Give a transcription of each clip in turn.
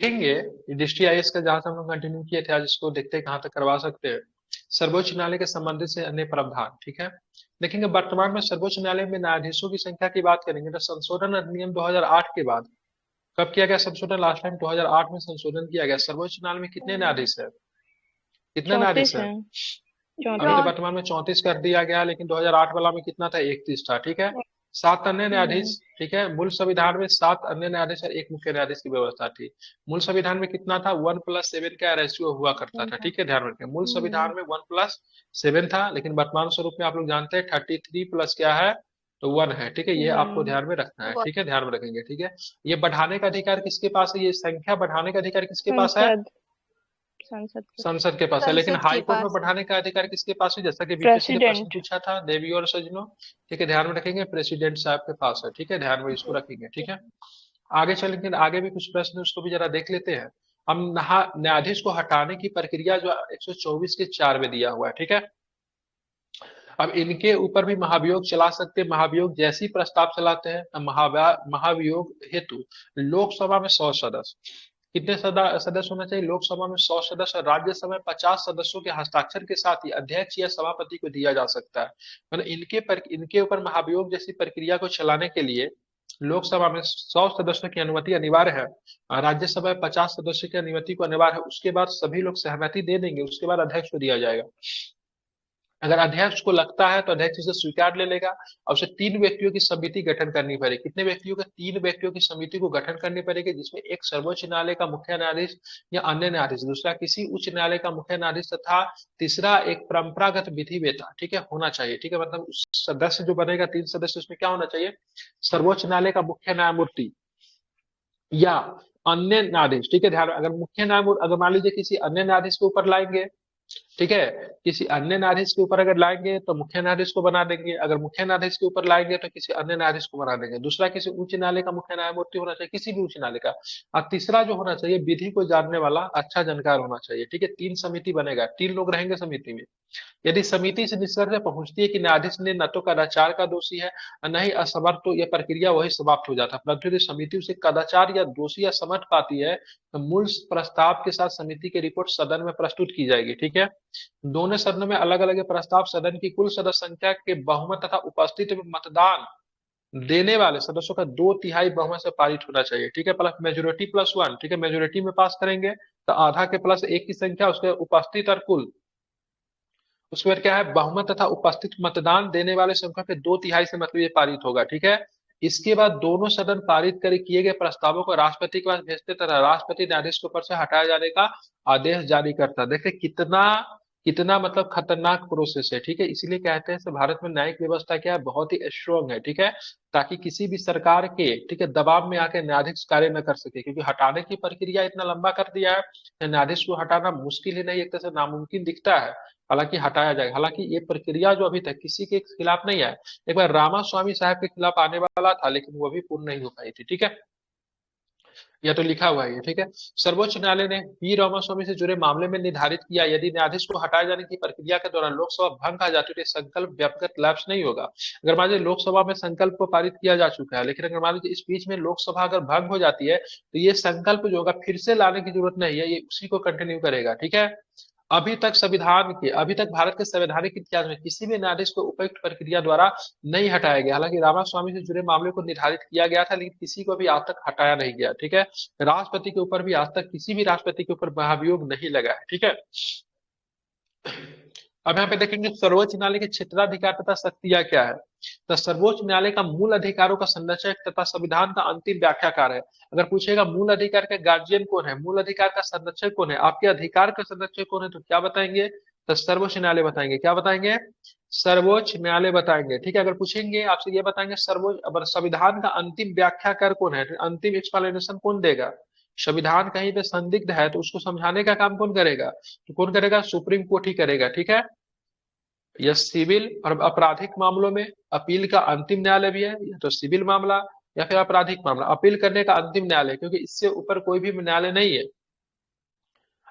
देखेंगे district IAS का जहां से हम लोग कंटिन्यू किए थे, आज इसको देखते हैं कहाँ तक करवा सकते हैं। सर्वोच्च न्यायालय के संबंधित से अन्य प्रावधान, ठीक है। देखेंगे वर्तमान में सर्वोच्च न्यायालय में न्यायाधीशों की संख्या की बात करेंगे तो संशोधन अधिनियम 2008 के बाद कब किया गया संशोधन? लास्ट टाइम 2008 में संशोधन किया गया। सर्वोच्च न्यायालय में कितने न्यायाधीश है? कितने न्यायाधीश 34 है? है। अभी तो 34। वर्तमान में 34 कर दिया गया, लेकिन 2008 वाला में कितना था? 31 था, ठीक है। 7 अन्य न्यायाधीश, हम्म। ठीक है। मूल संविधान में 7 अन्य न्यायाधीश और एक मुख्य न्यायाधीश की व्यवस्था थी। मूल संविधान में कितना था? 1+7 का रेशियो हुआ करता था, ठीक है, ध्यान रखें। मूल हम्म। संविधान में 1+7 था, लेकिन वर्तमान स्वरूप में आप लोग जानते हैं 33 प्लस क्या है? तो 1 है, ठीक है। ये आपको हम्म। ध्यान में रखना है, ठीक है, ध्यान में रखेंगे, ठीक है। ये बढ़ाने का अधिकार किसके पास है? ये संख्या बढ़ाने का अधिकार किसके पास है? संसद। संसद के संसद के पास है। लेकिन संसद हाई के कोर्ट में पास है। बढ़ाने का अधिकार किसके पास है? जैसा कि बीपीएससी ने प्रश्न प्रेसिडेंट। पूछा था देवी और सजनों, ठीक है, ध्यान में रखेंगे, प्रेसिडेंट साहब के पास है, ठीक है, ध्यान में इसको रखेंगे, ठीक है। आगे चलेंगे, आगे भी कुछ प्रश्न है, उसको भी जरा देख लेते हैं। हम न्यायाधीश को हटाने की प्रक्रिया जो 124 के 4 में दिया हुआ है, ठीक है। अब इनके ऊपर भी महाभियोग चला सकते हैं। महाभियोग जैसी प्रस्ताव चलाते हैं तो महाभियोग हेतु लोकसभा में 100 सदस्य, कितने सदस्य होना चाहिए? लोकसभा में 100 सदस्य और राज्यसभा में 50 सदस्यों के हस्ताक्षर के साथ ही अध्यक्ष या सभापति को दिया जा सकता है। मतलब इनके ऊपर महाभियोग जैसी प्रक्रिया को चलाने के लिए लोकसभा में 100 सदस्यों की अनुमति अनिवार्य है और राज्यसभा में 50 सदस्यों की अनुमति को अनिवार्य है। उसके बाद सभी लोग सहमति दे देंगे, उसके बाद अध्यक्ष को दिया जाएगा। अगर अध्यक्ष को लगता है तो अध्यक्ष इसे स्वीकार ले लेगा और उसे 3 व्यक्तियों की समिति गठन करनी पड़ेगी। कितने व्यक्तियों का? 3 व्यक्तियों की समिति को गठन करनी पड़ेगी, जिसमें एक सर्वोच्च न्यायालय का मुख्य न्यायाधीश या अन्य न्यायाधीश, दूसरा किसी उच्च न्यायालय का मुख्य न्यायाधीश तथा तीसरा एक परंपरागत विधि वेता, ठीक है, होना चाहिए, ठीक है। मतलब उस सदस्य जो बनेगा 3 सदस्य, उसमें क्या होना चाहिए? सर्वोच्च न्यायालय का मुख्य न्यायमूर्ति या अन्य न्यायाधीश, ठीक है, ध्यान। अगर मुख्य न्यायमूर्ति, अगर मान लीजिए किसी अन्य न्यायाधीश के ऊपर लाएंगे, ठीक है, किसी अन्य न्यायाधीश के ऊपर अगर लाएंगे तो मुख्य न्यायाधीश को बना देंगे, अगर मुख्य न्यायाधीश के ऊपर लाएंगे तो किसी अन्य न्यायाधीश को बना देंगे। दूसरा किसी उच्च न्यायालय का मुख्य न्यायमूर्ति होना चाहिए, किसी भी उच्च न्यायालय का। और तीसरा जो होना चाहिए, विधि को जानने वाला अच्छा जानकार होना चाहिए, ठीक है। 3 समिति बनेगा, 3 लोग रहेंगे समिति में। यदि समिति इस निष्कर्ष पर पहुंचती है कि न्यायाधीश ने न तो कदाचार का दोषी है और न ही असमर्थ, तो यह प्रक्रिया वही समाप्त हो जाता है। परंतु यदि समिति उसे कदाचार या दोषी या समर्थ पाती है तो मूल प्रस्ताव के साथ समिति की रिपोर्ट सदन में प्रस्तुत की जाएगी, ठीक है। दोनों सदनों में अलग अलग प्रस्ताव सदन की कुल सदस्य संख्या के बहुमत तथा उपस्थित मतदान देने वाले सदस्यों का 2/3 बहुमत से पारित होना चाहिए, ठीक है। प्लस मेजोरिटी +1, ठीक है, मेजोरिटी में पास करेंगे तो आधा के +1 की संख्या, उसके उपस्थित और कुल, उसके बाद क्या है? बहुमत तथा उपस्थित मतदान देने वाले संख्या के 2/3 से, मतलब ये पारित होगा, ठीक है। इसके बाद दोनों सदन पारित कर किए गए प्रस्तावों को राष्ट्रपति के पास भेजते तथा राष्ट्रपति न्यायाधीश के ऊपर से हटाए जाने का आदेश जारी करता। देखिए कितना कितना मतलब खतरनाक प्रोसेस है, ठीक है। इसीलिए कहते हैं भारत में न्यायिक व्यवस्था क्या है? बहुत ही स्ट्रोंग है, ठीक है। ताकि किसी भी सरकार के, ठीक है, दबाव में आके न्यायाधीश कार्य न कर सके, क्योंकि हटाने की प्रक्रिया इतना लंबा कर दिया है, न्यायाधीश को हटाना मुश्किल ही नहीं, एक तरह से नामुमकिन दिखता है। हालांकि हटाया जाएगा। हालांकि ये प्रक्रिया जो अभी तक किसी के खिलाफ नहीं है, एक बार रामास्वामी साहब के खिलाफ आने वाला था, लेकिन वो भी पूर्ण नहीं हो पाई थी, ठीक है। यह तो लिखा हुआ है, ठीक है। सर्वोच्च न्यायालय ने पी रामास्वामी से जुड़े मामले में निर्धारित किया, यदि न्यायाधीश को हटाए जाने की प्रक्रिया के दौरान लोकसभा भंग आ जाती है तो संकल्प व्यक्तिगत लैप्स नहीं होगा। अगर मान लीजिए लोकसभा में संकल्प को पारित किया जा चुका है, लेकिन अगर मान लीजिए इस बीच में लोकसभा अगर भंग हो जाती है तो ये संकल्प जो होगा फिर से लाने की जरूरत नहीं है, ये उसी को कंटिन्यू करेगा, ठीक है। अभी तक भारत के संवैधानिक इतिहास में किसी भी न्यायाधीश को उपयुक्त प्रक्रिया द्वारा नहीं हटाया गया। हालांकि रामास्वामी से जुड़े मामले को निर्धारित किया गया था, लेकिन किसी को भी आज तक हटाया नहीं गया, ठीक है। राष्ट्रपति के ऊपर भी आज तक किसी भी राष्ट्रपति के ऊपर महाभियोग नहीं लगा है, ठीक है। अब यहाँ पे देखेंगे सर्वोच्च न्यायालय के क्षेत्राधिकार तथा शक्तियां क्या है। तो सर्वोच्च न्यायालय का मूल अधिकारों का संरक्षक तथा संविधान का अंतिम व्याख्याकार है। अगर पूछेगा मूल अधिकार का गार्जियन कौन है, मूल अधिकार का संरक्षक कौन है, आपके अधिकार का संरक्षक कौन है, तो क्या बताएंगे? तो सर्वोच्च न्यायालय बताएंगे। क्या बताएंगे? सर्वोच्च न्यायालय बताएंगे, ठीक है। अगर पूछेंगे आपसे, ये बताएंगे सर्वोच्च संविधान का अंतिम व्याख्याकार कौन है, अंतिम एक्सप्लेनेशन कौन देगा? संविधान कहीं पे संदिग्ध है तो उसको समझाने का काम कौन करेगा? तो कौन करेगा? सुप्रीम कोर्ट ही करेगा, ठीक है। यह सिविल और आपराधिक मामलों में अपील का अंतिम न्यायालय भी है, या तो सिविल मामला या फिर आपराधिक मामला अपील करने का अंतिम न्यायालय, क्योंकि इससे ऊपर कोई भी न्यायालय नहीं है।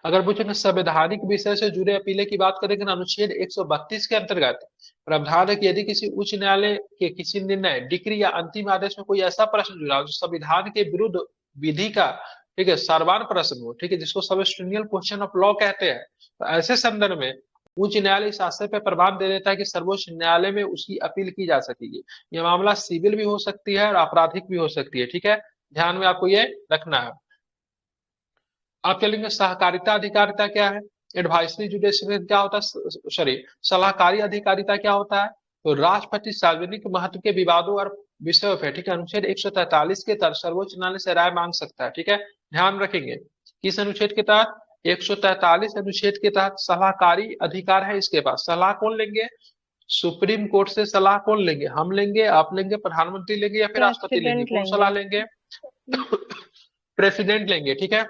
अगर पूछेंगे संवैधानिक विषय से जुड़े अपीले की बात करेंगे ना, अनुच्छेद 132 के अंतर्गत प्रावधान है कि यदि किसी उच्च न्यायालय के किसी निर्णय, डिक्री या अंतिम आदेश में कोई ऐसा प्रश्न जुड़ा जो संविधान के विरुद्ध विधि का ठीक है, सर्वान प्रश्न हो, ठीक है, जिसको सबस्टेंशियल क्वेश्चन ऑफ लॉ कहते हैं। तो ऐसे संदर्भ में उच्च न्यायालय इस आशय पर प्रमाण दे देता है कि सर्वोच्च न्यायालय में उसकी अपील की जा सकेगी। यह मामला सिविल भी हो सकती है और आपराधिक भी हो सकती है, ठीक है, ध्यान में आपको ये रखना है। आप चलेंगे सहकारिता अधिकारिता क्या है, एडवाइसरी जुडिशरी क्या होता है, सॉरी सलाहकारी अधिकारिता क्या होता है। तो राष्ट्रपति सार्वजनिक महत्व के विवादों और विषयों पर, ठीक है, अनुच्छेद 143 के तहत सर्वोच्च न्यायालय से राय मांग सकता है, ठीक है, ध्यान रखेंगे। किस अनुच्छेद के तहत, 143 अनुच्छेद के तहत सलाहकारी अधिकार है इसके पास। सलाह कौन लेंगे, सुप्रीम कोर्ट से सलाह कौन लेंगे, हम लेंगे, आप लेंगे, प्रधानमंत्री लेंगे या फिर राष्ट्रपति लेंगे, प्रेसिडेंट कौन सलाह लेंगे। लेंगे? प्रेसिडेंट लेंगे, ठीक है,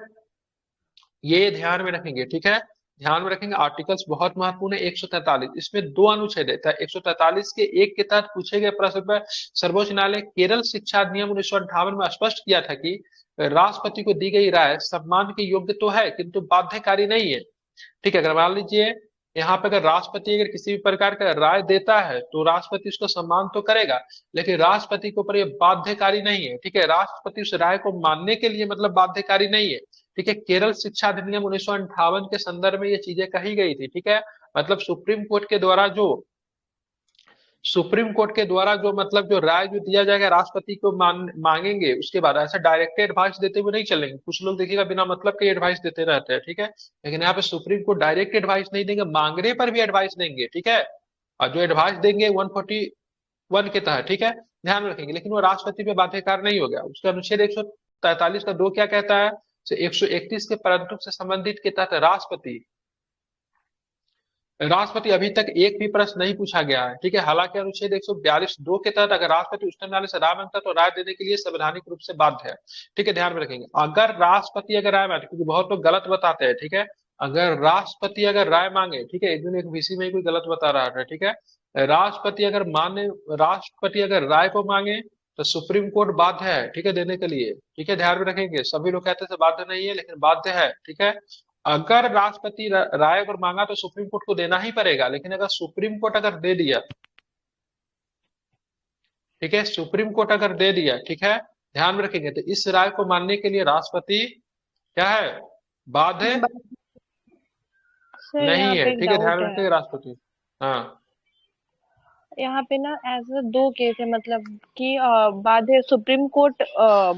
ये ध्यान में रखेंगे, ठीक है, ध्यान में रखेंगे। आर्टिकल्स बहुत महत्वपूर्ण है। 143 इसमें दो अनुच्छेद है। 143 के एक के तहत पूछे गए प्रश्न पर सर्वोच्च न्यायालय केरल शिक्षा अधिनियम 1958 में स्पष्ट किया था कि राष्ट्रपति को दी गई राय सम्मान के योग्य तो है किंतु बाध्यकारी नहीं है, ठीक है। अगर मान लीजिए यहाँ पे अगर राष्ट्रपति अगर किसी भी प्रकार का राय देता है तो राष्ट्रपति उसको सम्मान तो करेगा, लेकिन राष्ट्रपति के ऊपर ये बाध्यकारी नहीं है, ठीक है, राष्ट्रपति उस राय को मानने के लिए मतलब बाध्यकारी नहीं है, ठीक है। केरल शिक्षा अधिनियम 1958 के संदर्भ में ये चीजें कही गई थी, ठीक है। मतलब सुप्रीम कोर्ट के द्वारा जो मतलब जो राय जो दिया जाएगा राष्ट्रपति को मांगेंगे, उसके बाद ऐसा डायरेक्ट एडवाइस देते हुए नहीं चलेंगे। कुछ लोग देखिएगा बिना मतलब के एडवाइस देते रहते हैं, ठीक है, लेकिन यहाँ पे सुप्रीम कोर्ट डायरेक्ट एडवाइस नहीं देंगे, मांगने पर भी एडवाइस देंगे, ठीक है। और जो एडवाइस देंगे 141 के तहत, ठीक है, ध्यान में रखेंगे, लेकिन वो राष्ट्रपति पे बाध्यकार नहीं हो गया। उसका अनुच्छेद 143 का 2 क्या कहता है, 131 के परंतु से संबंधित के तहत राष्ट्रपति अभी तक एक भी प्रश्न नहीं पूछा गया है, ठीक है। हालांकि अनुच्छेद 142(2) के तहत अगर राष्ट्रपति उच्चतम न्यायालय से राय मांगता है तो राय देने के लिए संवैधानिक रूप से बाध्य है, ठीक है, ध्यान में रखेंगे। अगर राष्ट्रपति अगर राय मांगे, क्योंकि बहुत लोग गलत बताते हैं, ठीक है, अगर राष्ट्रपति अगर राय मांगे, ठीक है, एक दिन एक वीसी में कोई गलत बता रहा था, ठीक है, राष्ट्रपति अगर राय को मांगे तो सुप्रीम कोर्ट बाध्य है, ठीक है, देने के लिए, ठीक है, ध्यान में रखेंगे। सभी लोग कहते हैं बाध्य नहीं है, लेकिन बाध्य है, ठीक है। अगर राष्ट्रपति राय अगर मांगा तो सुप्रीम कोर्ट को देना ही पड़ेगा, लेकिन अगर सुप्रीम कोर्ट अगर दे दिया, ठीक है, सुप्रीम कोर्ट अगर दे दिया, ठीक है, ध्यान में रखेंगे, तो इस राय को मानने के लिए राष्ट्रपति क्या है, बाध्य सर नहीं यहाँ है, पे एक ठीक है, ध्यान डाउट में है। रखेंगे राष्ट्रपति। हाँ, यहाँ पे ना ऐसे दो केस है, मतलब कि बाध्य सुप्रीम कोर्ट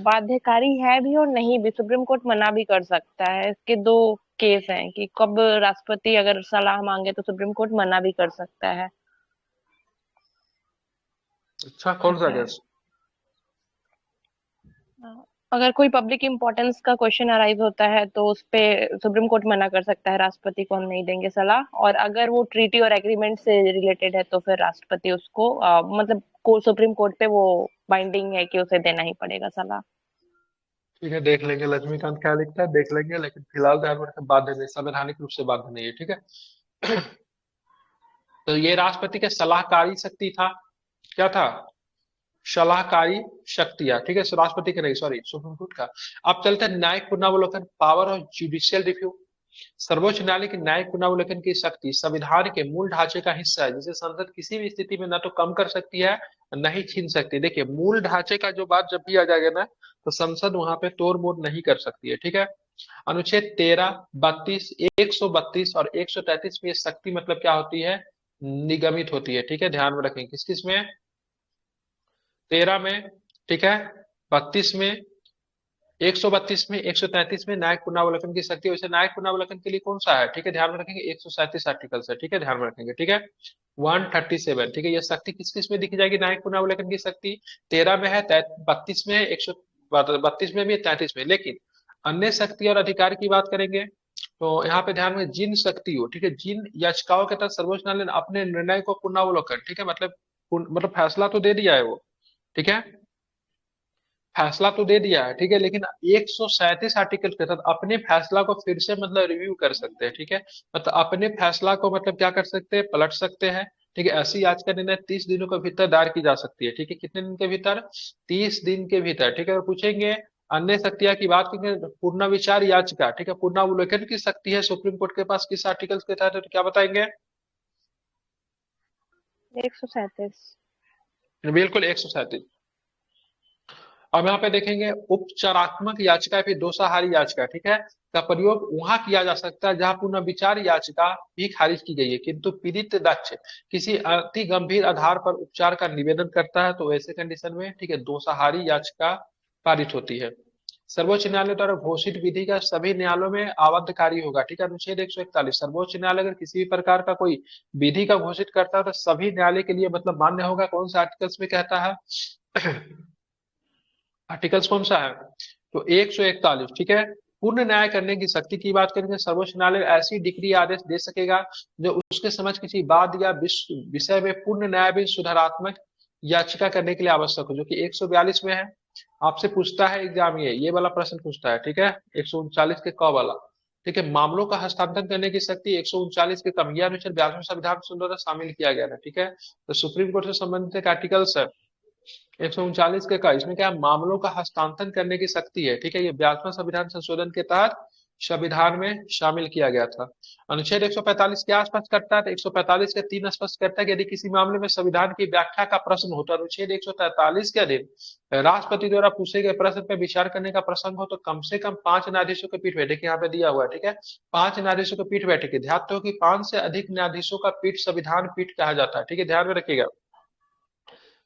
बाध्यकारी है भी और नहीं भी, सुप्रीम कोर्ट मना भी कर सकता है। इसके दो केस हैं कि कब राष्ट्रपति अगर सलाह मांगे तो सुप्रीम कोर्ट मना भी कर सकता है। अच्छा, कौन सा ऐसा है। केस? अगर कोई पब्लिक इम्पोर्टेंस का क्वेश्चन अराइज होता है तो उस पे सुप्रीम कोर्ट मना कर सकता है, राष्ट्रपति को हम नहीं देंगे सलाह। और अगर वो ट्रीटी और एग्रीमेंट से रिलेटेड है तो फिर राष्ट्रपति उसको मतलब सुप्रीम कोर्ट पे वो बाइंडिंग है कि उसे देना ही पड़ेगा सलाह। ठीक है, देख लेंगे लक्ष्मीकांत क्या लिखता है, देख लेंगे, लेकिन फिलहाल ध्यान में रखें बाध्य नहीं, संवैधानिक रूप से बाध्य नहीं है, ठीक है। तो ये राष्ट्रपति का सलाहकारी शक्ति था, क्या था, सलाहकारी शक्तियां, ठीक है, राष्ट्रपति का नहीं, सॉरी सुप्रीम कोर्ट का। अब चलते हैं न्यायिक पुनरावलोकन, पावर ऑफ जुडिशियल रिव्यू। सर्वोच्च न्यायालय की न्यायिक पुनरावलोकन की शक्ति संविधान के मूल ढांचे का हिस्सा है, जिसे संसद किसी भी स्थिति में न तो कम कर सकती है न ही छीन सकती है। देखिए, मूल ढांचे का जो बात जब भी आ जाएगा ना, तो संसद वहां पे तोड़ मोड़ नहीं कर सकती है, ठीक है। अनुच्छेद 13, 32, 132 और 133 में ये शक्ति मतलब क्या होती है, निगमित होती है, ठीक है, ध्यान में रखें। किस किस में, 13 में, ठीक है, 32 में, 132 में, 133 में न्यायिक पुनरावलोकन की शक्ति। वैसे न्यायिक पुनरावलोकन के लिए कौन सा है, ठीक है, ध्यान में रखेंगे, 137 आर्टिकल है, ठीक है, ध्यान में रखेंगे, ठीक है, 137, ठीक है। ये शक्ति किस किस में दिखी जाएगी, न्यायिक पुनरावलोकन की शक्ति 13 में है, 32 में है, 132 में भी है, 33 में। लेकिन अन्य शक्ति और अधिकार की बात करेंगे तो यहाँ पे ध्यान में जिन शक्तियों, ठीक है, जिन याचिकाओं के तहत सर्वोच्च न्यायालय ने अपने निर्णय को पुनरावलोकन, ठीक है, मतलब फैसला तो दे दिया है वो, ठीक है, फैसला तो दे दिया है, ठीक है, लेकिन 137 आर्टिकल के तहत अपने फैसला को फिर से मतलब रिव्यू कर सकते हैं, ठीक है, मतलब अपने फैसला को मतलब क्या कर सकते हैं, पलट सकते हैं, ठीक है। ऐसी याचिका निर्णय 30 दिनों के भीतर दायर की जा सकती है, ठीक है, कितने दिन के भीतर, 30 दिन के भीतर, ठीक है। और पूछेंगे अन्य शक्तियां की बात करेंगे, पूर्ण विचार याचिका, ठीक है, पुनरावलोकन की शक्ति है सुप्रीम कोर्ट के पास किस आर्टिकल के तहत, तो क्या बताएंगे, 137। बिल्कुल 137। अब यहाँ पे देखेंगे उपचारात्मक याचिका या फिर दोषाहारी याचिका, ठीक है, का प्रयोग वहां किया जा सकता है जहां पुनर्विचार याचिका भी खारिज की गई है, किंतु पीड़ित दक्ष किसी अति गंभीर आधार पर उपचार का निवेदन करता है, तो ऐसे कंडीशन में, ठीक है, दोषाहारी याचिका पारित होती है। सर्वोच्च न्यायालय द्वारा घोषित विधि का सभी न्यायालयों में आबद्धकारी होगा, ठीक है, अनुच्छेद 141। सर्वोच्च न्यायालय अगर किसी भी प्रकार का कोई विधि का घोषित करता है तो सभी न्यायालय के लिए मतलब मान्य होगा। कौन सा आर्टिकल्स में कहता है? आर्टिकल्स कौन सा है? तो 141, ठीक है। पूर्ण न्याय करने की शक्ति की बात करेंगे, सर्वोच्च न्यायालय ऐसी डिग्री आदेश दे सकेगा जो उसके समझ किसी वाद या विषय में पूर्ण न्याय भी सुधारात्मक याचिका करने के लिए आवश्यक हो, जो कि 142 में है। आपसे पूछता है एग्जाम, ये वाला प्रश्न पूछता है, ठीक है, 139 के क वाला, ठीक है। मामलों का हस्तांतरण करने की शक्ति 139 के कम, यह अनुच्छेद 42 संविधान द्वारा शामिल किया गया है, ठीक है। तो सुप्रीम कोर्ट से संबंधित एक आर्टिकल्स है 139 के का, इसमें क्या है, मामलों का हस्तांतरण करने की शक्ति है, ठीक है। ये 42वां संविधान संशोधन के तहत संविधान में शामिल किया गया था। अनुच्छेद 145 क्या स्पष्ट करता है? तो 145 के 3 स्पष्ट करता है कि यदि किसी मामले में संविधान की व्याख्या का प्रश्न हो तो अनुच्छेद 143 के अधीन राष्ट्रपति द्वारा पूछे गए प्रश्न पर विचार करने का प्रसंग हो तो कम से कम 5 न्यायाधीशों के पीठ बैठक यहाँ पे दिया हुआ है, ठीक है। 5 न्यायाधीशों के पीठ बैठक, ध्यान दो कि 5 से अधिक न्यायाधीशों का पीठ संविधान पीठ कहा जाता है, ठीक है, ध्यान में रखिएगा।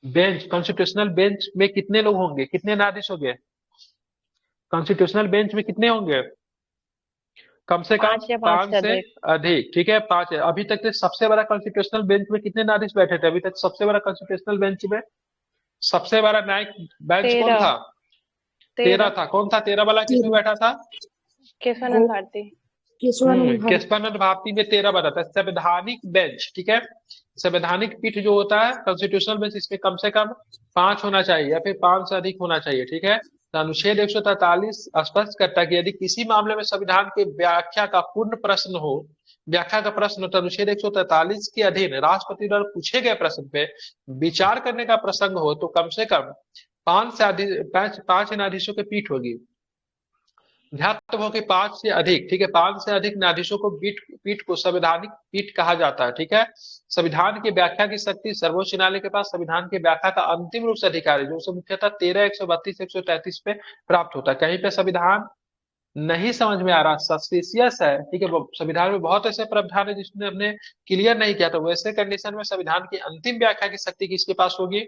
बेंच, कॉन्स्टिट्यूशनल बेंच में कितने लोग होंगे, कितने न्यायाधीश होंगे? कॉन्स्टिट्यूशनल बेंच में कितने होंगे? कम से कम 5 या 5 5 से से अधिक। अधिक, ठीक है, 5 है। अभी तक के सबसे बड़ा कॉन्स्टिट्यूशनल बेंच में कितने न्यायाधीश बैठे थे? अभी तक सबसे बड़ा कॉन्स्टिट्यूशनल बेंच में सबसे बड़ा न्यायिक बेंच कौन 13। था? 13 था। कौन था 13 वाला, किसमें बैठा था? केशवानंद भारती। केशवानंद भारती में 13 बना था। संवैधानिक बेंच, ठीक है, संवैधानिक पीठ जो होता है कॉन्स्टिट्यूशनल बेंच, इसमें कम से कम 5 होना चाहिए या फिर 5 से अधिक होना चाहिए, ठीक है। तो अनुच्छेद 143 स्पष्ट करता है कि यदि किसी मामले में संविधान की व्याख्या का पूर्ण प्रश्न हो, व्याख्या का प्रश्न हो, तो अनुच्छेद 143 के अधीन राष्ट्रपति द्वारा पूछे गए प्रश्न पे विचार करने का प्रसंग हो तो कम से कम 5 से अधिक 5 न्यायाधीशों की पीठ होगी। ध्यान हो कि 5 से अधिक, ठीक है, 5 से अधिक न्यायाधीशों को पीठ को संवैधानिक पीठ कहा जाता है, ठीक है। संविधान की व्याख्या की शक्ति सर्वोच्च न्यायालय के पास संविधान की व्याख्या का अंतिम रूप से अधिकार है, जो उसे मुख्यतः 13, 132, 133 पे प्राप्त होता है। कहीं पे संविधान नहीं समझ में आ रहा, सस्पिशियस है, ठीक है, संविधान में बहुत ऐसे प्रावधान है जिसने हमने क्लियर नहीं किया, तो वैसे कंडीशन में संविधान की अंतिम व्याख्या की शक्ति किसके पास होगी?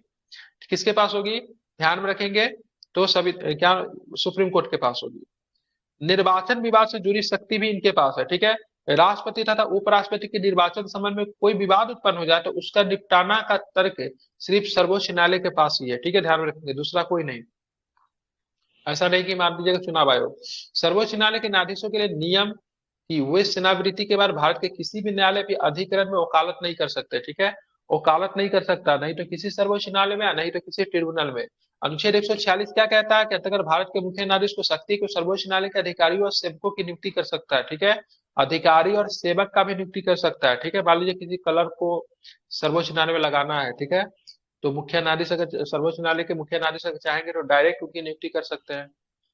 किसके पास होगी? ध्यान में रखेंगे तो क्या, सुप्रीम कोर्ट के पास होगी। निर्वाचन विवाद से जुड़ी शक्ति भी इनके पास है, ठीक है। राष्ट्रपति तथा उपराष्ट्रपति के निर्वाचन संबंध में कोई विवाद उत्पन्न हो जाए तो उसका निपटाना का तर्क सिर्फ सर्वोच्च न्यायालय के पास ही है, ठीक है, ध्यान में रखेंगे, दूसरा कोई नहीं। ऐसा नहीं कि मान लीजिएगा चुनाव आयोग, सर्वोच्च न्यायालय के न्यायाधीशों के लिए नियम कि वे सेनावृत्ति के बाद भारत के किसी भी न्यायालय के अधिकरण में वकालत नहीं कर सकते, ठीक है, वकालत नहीं कर सकता, नहीं तो किसी सर्वोच्च न्यायालय में, नहीं तो किसी ट्रिब्यूनल में। अनुच्छेद 146 क्या कहता है कि अगर भारत के मुख्य न्यायाधीश को शक्ति को सर्वोच्च न्यायालय के अधिकारियों और सेवकों की नियुक्ति कर सकता है, ठीक है, अधिकारी और सेवक का भी नियुक्ति कर सकता है, ठीक है। मान लीजिए किसी कलर को सर्वोच्च न्यायालय में लगाना है, ठीक है, तो मुख्य न्यायाधीश अगर सर्वोच्च न्यायालय के मुख्य न्यायाधीश अगर चाहेंगे तो डायरेक्ट उनकी नियुक्ति कर सकते हैं,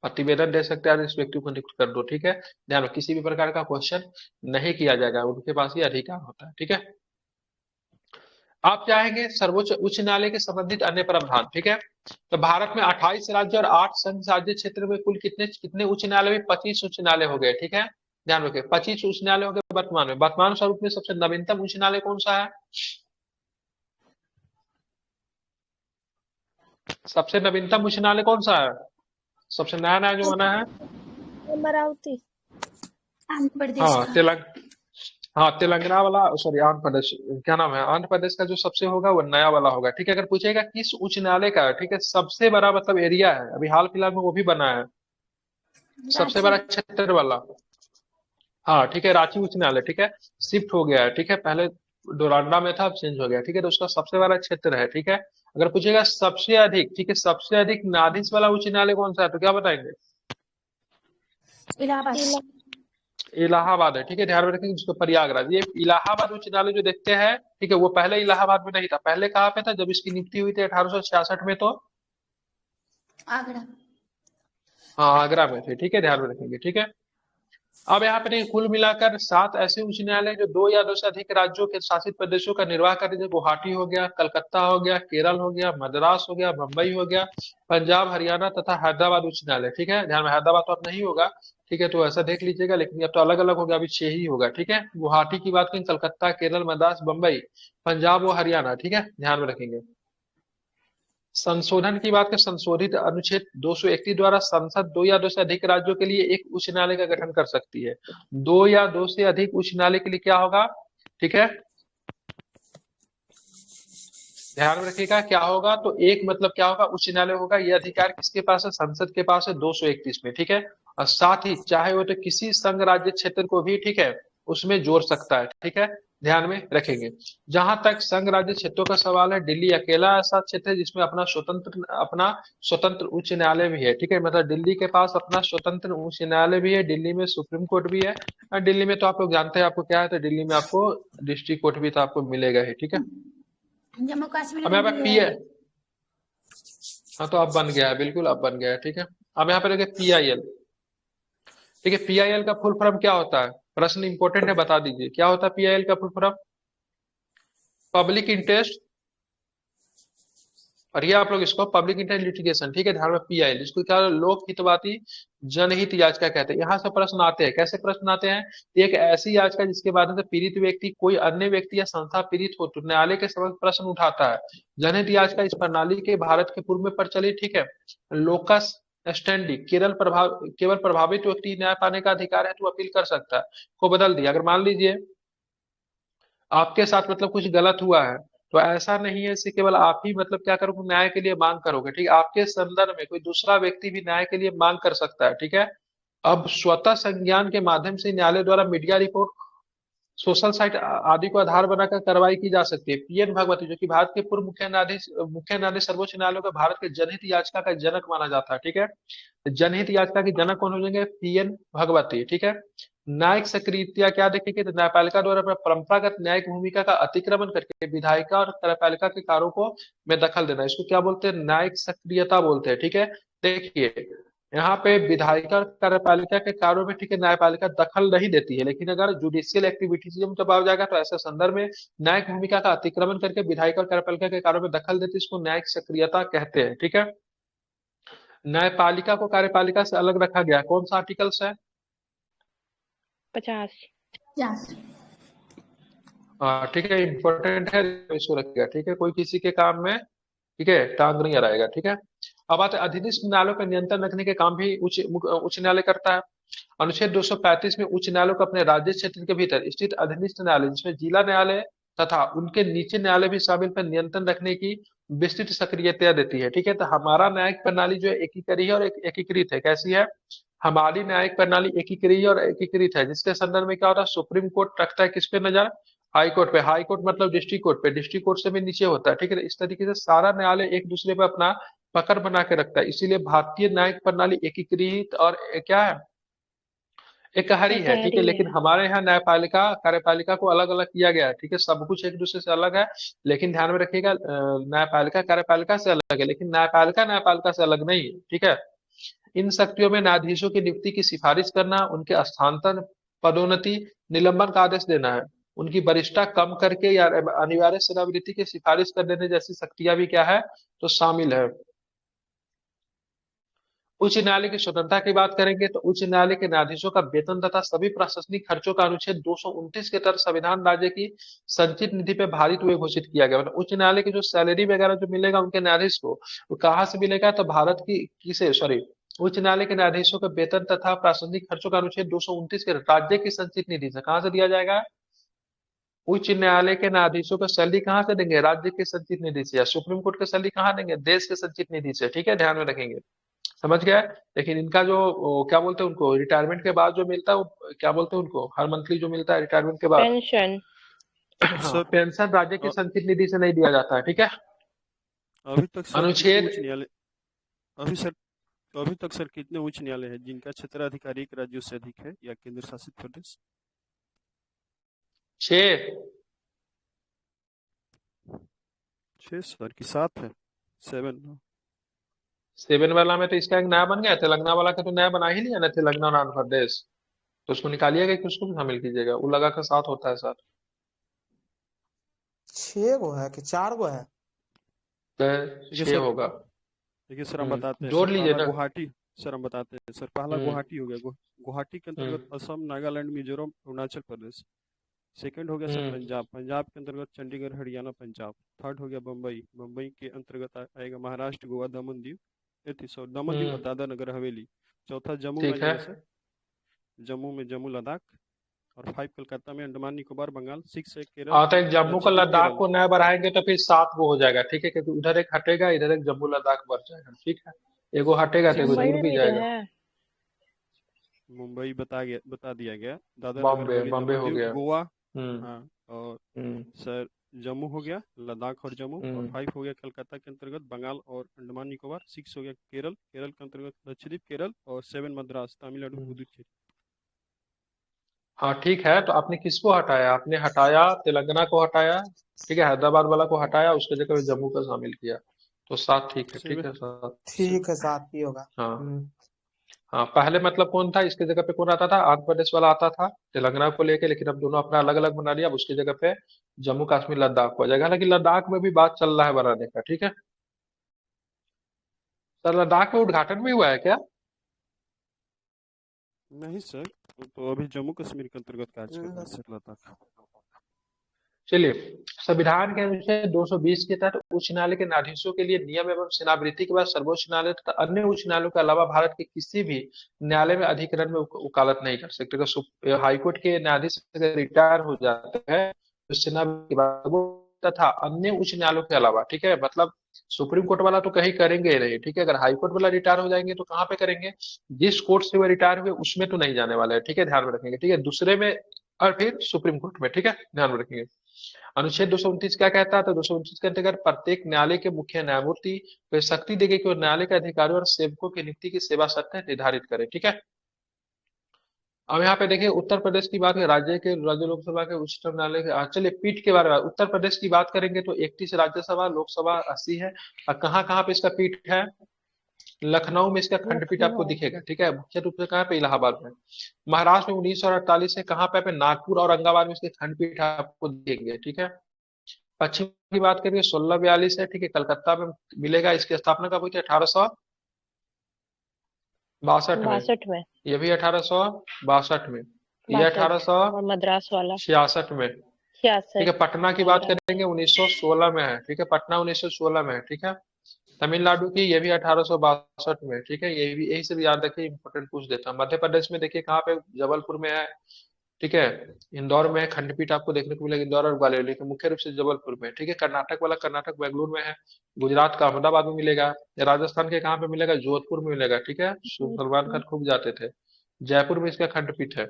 प्रतिवेदन दे सकते हैं इस व्यक्ति को नियुक्त कर दो, ठीक है। ध्यान रखो किसी भी प्रकार का क्वेश्चन नहीं किया जाएगा, उनके पास ही अधिकार होता है, ठीक है। आप चाहेंगे सर्वोच्च उच्च न्यायालय के संबंधित अन्य प्रावधान, ठीक है। तो भारत में 28 राज्य और 8 संघ राज्य क्षेत्र में कुल कितने कितने उच्च न्यायालय में 25 उच्च न्यायालय हो गए, ठीक है, ध्यान रखिए 25 उच्च न्यायालय हो गए वर्तमान में। वर्तमान स्वरूप में सबसे नवीनतम उच्च न्यायालय कौन सा है? सबसे नवीनतम उच्च न्यायालय कौन सा है? सबसे नया नया जो बना है? अमरावती, आंध्र प्रदेश हाँ का। हाँ तेलंगाना वाला, सॉरी आंध्र प्रदेश, क्या नाम है, आंध्र प्रदेश का जो सबसे होगा वो नया वाला होगा, ठीक है। अगर पूछेगा किस उच्च न्यायालय का है, ठीक है, सबसे बड़ा मतलब एरिया है, अभी हाल फिलहाल में वो भी बना है, सबसे बड़ा रांची। क्षेत्र वाला। हाँ ठीक है, रांची उच्च न्यायालय, ठीक है, शिफ्ट हो गया है, ठीक है, पहले डोरांडा में था अब चेंज हो गया, ठीक है, तो उसका सबसे बड़ा क्षेत्र है, ठीक है। अगर पूछेगा सबसे अधिक, ठीक है, सबसे अधिक न्यायाधीश वाला उच्च न्यायालय कौन सा है, तो क्या बताएंगे? इलाहाबाद। इलाहाबाद है, ठीक है, ध्यान में रखेंगे जिसको प्रयागराज। ये इलाहाबाद उच्च न्यायालय जो देखते हैं, ठीक है, वो पहले इलाहाबाद में नहीं था, पहले कहाँ पे था जब इसकी नियुक्ति हुई थी 1866 में, तो आगरा। हाँ आगरा में थे, ठीक है, ध्यान में रखेंगे, ठीक है। अब यहाँ पे देखिए, कुल मिलाकर 7 ऐसे उच्च न्यायालय जो 2 या 2 से अधिक राज्यों के शासित प्रदेशों का निर्वाह कर रहे थे। गुवाहाटी हो गया, कलकत्ता हो गया, केरल हो गया, मद्रास हो गया, मुंबई हो गया, पंजाब, हरियाणा तथा हैदराबाद उच्च न्यायालय। ठीक है, ध्यान में, हैदराबाद तो अब नहीं होगा। ठीक है, तो ऐसा देख लीजिएगा, लेकिन अब तो अलग अलग हो गया, अभी 6 ही होगा। ठीक है, गुवाहाटी की बात करें, कलकत्ता, केरल, मद्रास, मुंबई, पंजाब और हरियाणा। ठीक है, ध्यान में रखेंगे। संशोधन की बात करें, संशोधित अनुच्छेद 231 द्वारा संसद 2 या 2 से अधिक राज्यों के लिए एक उच्च न्यायालय का गठन कर सकती है। 2 या 2 से अधिक उच्च न्यायालय के लिए क्या होगा? ठीक है, ध्यान में रखिएगा, क्या होगा तो एक मतलब क्या होगा, उच्च न्यायालय होगा। ये अधिकार किसके पास है? संसद के पास है, 231 में। ठीक है, और साथ ही चाहे वो तो किसी संघ राज्य क्षेत्र को भी, ठीक है, उसमें जोड़ सकता है। ठीक है, ध्यान में रखेंगे। जहां तक संघ राज्य क्षेत्रों का सवाल है, दिल्ली अकेला ऐसा क्षेत्र है जिसमें अपना स्वतंत्र उच्च न्यायालय भी है। ठीक है, मतलब दिल्ली के पास अपना स्वतंत्र उच्च न्यायालय भी है, दिल्ली में सुप्रीम कोर्ट भी है। और दिल्ली में तो आप लोग जानते हैं आपको क्या है, तो दिल्ली में आपको डिस्ट्रिक्ट कोर्ट भी तो आपको मिलेगा ही। ठीक है, जम्मू कश्मीर अब में यहाँ पे भी पी है। है। हाँ, तो अब बन गया है, बिल्कुल अब बन गया है। ठीक है, अब यहाँ पे देखिए PIL। ठीक है, PIL का फुल फॉर्म क्या होता है? प्रश्न इंपॉर्टेंट है, बता दीजिए क्या होता है PIL का फुल फॉर्म? पब्लिक इंटरेस्ट, और ये आप लोग इसको पब्लिक इंटरेस्ट लिटिगेशन। ठीक है, ध्यान में, PIL इसको क्या, लोक हितवादी जनहित याचिका कहते हैं। यहाँ से प्रश्न आते हैं, कैसे प्रश्न आते हैं? एक ऐसी याचिका जिसके माध्यम से पीड़ित व्यक्ति, कोई अन्य व्यक्ति या संस्था पीड़ित हो तो न्यायालय के समक्ष प्रश्न उठाता है। जनहित याचिका इस प्रणाली के भारत के पूर्व में प्रचलित। ठीक है, लोकस स्टैंडी, केवल प्रभावित व्यक्ति न्याय पाने का अधिकार है तो अपील कर सकता है। को बदल दिया, अगर मान लीजिए आपके साथ मतलब कुछ गलत हुआ है, तो ऐसा नहीं है इसे केवल आप ही मतलब क्या करोगे, न्याय के लिए मांग करोगे। ठीक है, आपके संदर्भ में कोई दूसरा व्यक्ति भी न्याय के लिए मांग कर सकता है। ठीक है, अब स्वतः संज्ञान के माध्यम से न्यायालय द्वारा मीडिया रिपोर्ट, सोशल साइट आदि को आधार बनाकर कार्रवाई की जा सकती है। PN भगवती, जो कि भारत के पूर्व मुख्य न्यायाधीश सर्वोच्च न्यायालय का भारत के जनहित याचिका का जनक माना जाता है। ठीक है, जनहित याचिका के जनक कौन हो जाएंगे? PN भगवती। ठीक है, न्यायिक सक्रियता क्या देखेंगे, तो न्यायपालिका द्वारा अपना परंपरागत न्यायिक भूमिका का अतिक्रमण करके विधायिका और कार्यपालिका के कार्यों को में दखल देना, इसको क्या बोलते हैं? न्यायिक सक्रियता बोलते हैं। ठीक है, देखिए यहाँ पे विधायिका और कार्यपालिका के कार्यों में, ठीक है, न्यायपालिका दखल नहीं देती है, लेकिन अगर जुडिशियल एक्टिविटीज में जब आ जाएगा तो ऐसे संदर्भ में न्यायिक भूमिका का अतिक्रमण करके विधायिका और कार्यपालिका के कार्यों में दखल देती है, इसको न्यायिक सक्रियता कहते हैं। ठीक है, न्यायपालिका को कार्यपालिका से अलग रखा गया, कौन सा आर्टिकल्स है? 50। yes। हाँ, ठीक है, इंपॉर्टेंट है, इसको रखिएगा। ठीक है, कोई किसी के काम में, ठीक है, टांग नहीं अड़ाएगा। ठीक है, अब आते हैं अधिनिष्ठ न्यायालयों पर नियंत्रण रखने के काम भी उच्च न्यायालय करता है। अनुच्छेद 235 में उच्च न्यायालयों को अपने राज्य क्षेत्र के भीतर स्थित अधिनिष्ठ न्यायालय, जिसमें जिला न्यायालय तथा उनके नीचे न्यायालय भी शामिल, पर नियंत्रण रखने की विस्तृत सक्रियता देती है। ठीक है, तो हमारा न्यायिक प्रणाली जो है एकीकरी है और एकीकृत है। कैसी है? हमारी न्यायिक प्रणाली एकीकृत है और एकीकृत है, जिसके संदर्भ में क्या होता है, सुप्रीम कोर्ट रखता है किस पे नजर? हाई कोर्ट पे। हाई कोर्ट मतलब डिस्ट्रिक्ट कोर्ट पे, डिस्ट्रिक्ट कोर्ट से भी नीचे होता है। ठीक है, इस तरीके से सारा न्यायालय एक दूसरे पे अपना पकड़ बना के रखता है, इसीलिए भारतीय न्यायिक प्रणाली एकीकृत और क्या है, एकहरी है। ठीक एकहरी है, है। लेकिन हमारे यहाँ न्यायपालिका कार्यपालिका को अलग अलग किया गया है। ठीक है, सब कुछ एक दूसरे से अलग है, लेकिन ध्यान में रखिएगा, न्यायपालिका कार्यपालिका से अलग है, लेकिन न्यायपालिका न्यायपालिका से अलग नहीं है। ठीक है, इन शक्तियों में न्यायाधीशों की नियुक्ति की सिफारिश करना, उनके स्थानांतरण, पदोन्नति, निलंबन का आदेश देना है, उनकी वरिष्ठता कम करके या अनिवार्य सेवानिवृत्ति की सिफारिश कर देने जैसी शक्तियां भी क्या है, तो शामिल है। उच्च न्यायालय की स्वतंत्रता की बात करेंगे तो उच्च न्यायालय के न्यायाधीशों का वेतन तथा सभी प्रशासनिक खर्चों का अनुच्छेद 229 के तहत संविधान राज्य की संचित निधि पे भारित हुए घोषित किया गया। मतलब उच्च न्यायालय की जो सैलरी वगैरह जो मिलेगा उनके न्यायाधीश को, वो कहाँ से मिलेगा, तो भारत की किसे, सॉरी, उच्च न्यायालय के न्यायाधीशों के वेतन तथा प्रशासनिक खर्चों का अनुच्छेद 229 के राज्य की संचित निधि से कहाँ से दिया जाएगा? उच्च न्यायालय के न्यायाधीशों को सैलरी कहाँ से देंगे? राज्य के संचित निधि से। या सुप्रीम कोर्ट के सैलरी कहाँ देंगे? देश के संचित निधि से। ठीक है, ध्यान में रखेंगे, समझ गया। लेकिन इनका जो क्या बोलते हैं उनको, रिटायरमेंट के बाद जो मिलता है वो क्या बोलते हैं उनको, हर मंथली जो मिलता है रिटायरमेंट के बाद, पेंशन। हाँ, सर पेंशन राज्य की अ- संचित निधि से नहीं दिया जाता है। ठीक है, अभी तक सर कितने अनुच्छेद, उच्च न्यायालय अभी सर अभी तक सर कितने उच्च न्यायालय हैं जिनका क्षेत्राधिकार एक राज्यों से अधिक है या केंद्र शासित प्रदेश? 6। 6 सर की 7 है? 7। 7 वाला में तो इसका एक नया बन गया, तेलंगाना वाला का तो नया बना ही लिया ना, तेलंगाना और आंध्र प्रदेश। तो उसको निकालिएगा कि उसको भी शामिल कीजिएगा, वो लगा के साथ होता है सर। 6 गो है कि 4 गो है? तो देखिए 6 सर, होगा। देखिए सर हम बताते हैं सर। जोड़ लीजिए पहला ना। गुवाहाटी, सर हम बताते हैं सर। पहला हम्म गुवाहाटी हो गया। गुवाहाटी के अंतर्गत हम्म असम, नागालैंड, मिजोरम, अरुणाचल प्रदेश। सेकंड हो गया सर हम्म पंजाब। पंजाब के अंतर्गत चंडीगढ़, हरियाणा, पंजाब। थर्ड हो गया बम्बई। बम्बई के अंतर्गत आएगा महाराष्ट्र, गोवा, दमन दीव। सॉरी, दमन दीव और हम्म, दादरा नगर हवेली। चौथा जम्मू में आ ठीक है। जाएगा सर। जम्मू में जम्मू लद्दाख। और 5 कलकत्ता में, अंडमान निकोबार, बंगाल। 6 है केरल, हाँ तो एक जम्मू का लक्षद्वीप, लद्दाख केरल। को नया बढ़ाएंगे तो फिर 7 वो हो जाएगा, ठीक है, क्योंकि उधर एक हटेगा, इधर एक जम्मू लद्दाख बढ़ जाएगा, ठीक है। एगो हटेगा तो एगो 6 मुंबई जुड़ में भी भी तो जाएगा। है। मुंबई बता दिया गया। दादरा नगर बॉम्बे, हवेली, बॉम्बे दमन हो दीव, गया। गोवा। हम्म हाँ। और हम्म सर जम्मू हो गया, लद्दाख और जम्मू। और हम्म 5 हो गया कलकत्ता के अंतर्गत बंगाल और अंडमान निकोबार। 6 हो गया केरल, केरल के अंतर्गत लक्षद्वीप, केरल। और 7 मद्रास, तमिलनाडु, हम्म। पुदुचेरी। हाँ ठीक है, तो आपने किसको हटाया? आपने हटाया तेलंगाना को हटाया, ठीक है, हैदराबाद वाला को हटाया, उसके जगह पे जम्मू का शामिल किया। तो 7 ठीक है, ठीक सेवन है 7। से ठीक है, 7 ही होगा। हाँ हाँ, पहले मतलब कौन था इसके जगह पे? कौन आता था? आंध्र प्रदेश वाला आता था तेलंगाना को लेके, लेकिन अब दोनों अपना अलग अलग बना लिया। अब उसकी जगह पे जम्मू कश्मीर लद्दाख हो जाएगा। हालांकि लद्दाख में भी बात चल रहा है बनाने का, ठीक है। सर लद्दाख में उद्घाटन भी हुआ है क्या? नहीं सर, तो अभी जम्मू कश्मीर के अंतर्गत कार्य कर रहा है ल- सर लद्दाख। चलिए, संविधान के अनुच्छेद 220 के तहत उच्च न्यायालय के न्यायाधीशों के लिए नियम एवं सेनावृत्ति के बाद सर्वोच्च न्यायालय तथा अन्य उच्च न्यायालयों के अलावा भारत के किसी भी न्यायालय में अधिकरण में वकालत नहीं कर सकते। अगर हाईकोर्ट के न्यायाधीश अगर रिटायर हो जाते हैं तो सेनावृत्ति के बाद वो, तथा अन्य उच्च न्यायालयों के अलावा, ठीक है, मतलब सुप्रीम कोर्ट वाला तो कहीं करेंगे ही नहीं, ठीक है। अगर हाई कोर्ट वाला रिटायर हो जाएंगे तो कहाँ पे करेंगे? जिस कोर्ट से वो रिटायर हुए उसमें तो नहीं जाने वाले हैं, ठीक है, ध्यान में रखेंगे, ठीक है, दूसरे में और फिर सुप्रीम कोर्ट में, ठीक है, ध्यान में रखेंगे। अनुच्छेद 229 क्या कहता है? तो 229 के अंतर्गत प्रत्येक न्यायालय के मुख्य न्यायमूर्ति को शक्ति देगी कि वो न्यायालय के अधिकारियों और सेवकों की नियुक्ति की सेवा शर्तें निर्धारित करे, ठीक है। अब यहाँ पे देखिए उत्तर प्रदेश की बात है, राज्य लोकसभा के उच्चतम न्यायालय के चलिए पीठ के बारे में उत्तर प्रदेश की बात करेंगे तो 31 राज्यसभा, लोकसभा 80 है। और कहाँ कहाँ पे इसका पीठ है? लखनऊ में इसका खंडपीठ आपको लखनऊ। दिखेगा, ठीक है, मुख्य रूप से कहाँ पे? इलाहाबाद में। महाराष्ट्र में 1948 से कहाँ पे? नागपुर और औरंगाबाद में इसके खंडपीठ आपको दिखेंगे, ठीक है। पश्चिम की बात करिए 1642 है, ठीक है, कलकत्ता में मिलेगा। इसकी स्थापना कब हुई थी? 1862 में। 62 में। ये भी 1862 में। ये 62 अठारह और मद्रास वाला छियासठ में। ठीक 66। है, पटना की बात मद्रास। करेंगे 1916 में है, ठीक है, पटना 1916 में है, ठीक है। तमिलनाडु की ये भी 1862 में, ठीक है, ये भी यही सब याद रखिए, इंपॉर्टेंट पूछ देता हूँ। मध्य प्रदेश में देखिए कहाँ पे? जबलपुर में है, ठीक है। इंदौर में है खंडपीठ आपको देखने को मिलेगा, इंदौर और ग्वालियर, लेकिन मुख्य रूप से जबलपुर में, ठीक है। कर्नाटक वाला कर्नाटक बेंगलुरु में है। गुजरात का अहमदाबाद में मिलेगा। राजस्थान के कहाँ पे मिलेगा? जोधपुर में मिलेगा, ठीक है, सलमान खान खूब जाते थे। जयपुर में इसका खंडपीठ है।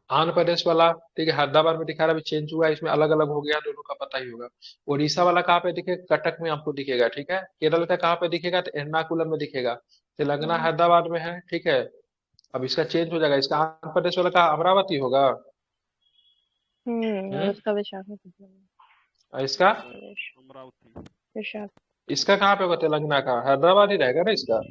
आंध्र प्रदेश वाला, ठीक है, हैदराबाद में दिखा रहा है, अभी चेंज हुआ है, इसमें अलग अलग हो गया, दोनों का पता ही होगा। उड़ीसा वाला कहाँ पे दिखेगा? कटक में आपको दिखेगा, ठीक है। केरल का कहाँ पे दिखेगा? तो एर्नाकुलम में दिखेगा। तेलंगाना हैदराबाद में है, ठीक है। अब इसका चेंज हो जाएगा, इसका आंध्र प्रदेश वाला का अमरावती होगा। और हम्म उसका विशाखापट्टनम और इसका प्रदेश। अमरावती। विशाख। इसका कहाँ पे होगा? तेलंगाना का हैदराबाद ही रहेगा ना इसका।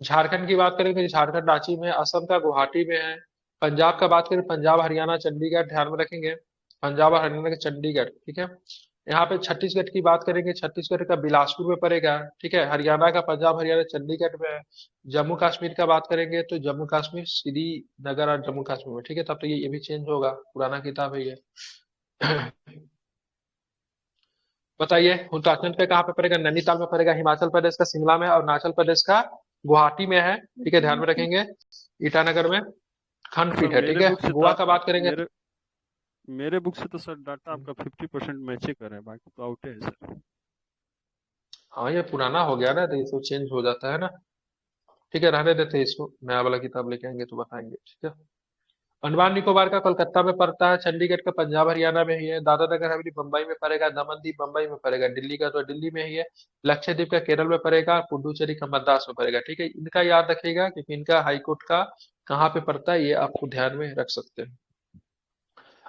झारखंड की बात करें तो झारखंड रांची में है, असम का गुवाहाटी में है। पंजाब का बात करें, पंजाब हरियाणा चंडीगढ़, ध्यान में रखेंगे, पंजाब और हरियाणा का चंडीगढ़, ठीक है। यहाँ पे छत्तीसगढ़ की बात करेंगे, छत्तीसगढ़ का बिलासपुर में पड़ेगा, ठीक है। हरियाणा का पंजाब हरियाणा चंडीगढ़ में है। जम्मू कश्मीर का बात करेंगे तो जम्मू कश्मीर श्रीनगर और जम्मू कश्मीर में, ठीक है। तब तो ये भी चेंज होगा, पुराना किताब है ये। बताइए उत्तराखंड पे कहाँ पे पड़ेगा? नैनीताल में पड़ेगा, हिमाचल प्रदेश का शिमला में, और अरुणाचल प्रदेश का गुवाहाटी में है, ठीक है, ध्यान में रखेंगे। ईटानगर में सर खंडपीठ है, ठीक मेरे है। बुक से गोवा तो का बात करेंगे मेरे मेरे बुक से तो सर डाटा आपका 50% मैच ही कर रहा है, बाकी तो आउट है सर। हाँ ये पुराना हो गया ना, तो ये सब चेंज हो जाता है ना। ठीक है, रहने देते हैं इसको, नया वाला किताब लेके आएंगे तो बताएंगे, ठीक है। अंडमान निकोबार का कोलकाता में पड़ता है, चंडीगढ़ का पंजाब हरियाणा में ही है, दादरा नगर हवेली बम्बई में पड़ेगा, दमन दीव बम्बई में पड़ेगा, दिल्ली का तो दिल्ली में ही है, लक्षद्वीप का केरल में पड़ेगा, पुडुचेरी का मद्रास में पड़ेगा, ठीक है। इनका याद रखिएगा क्योंकि इनका हाईकोर्ट का कहाँ पे पड़ता है ये आपको ध्यान में रख सकते हैं।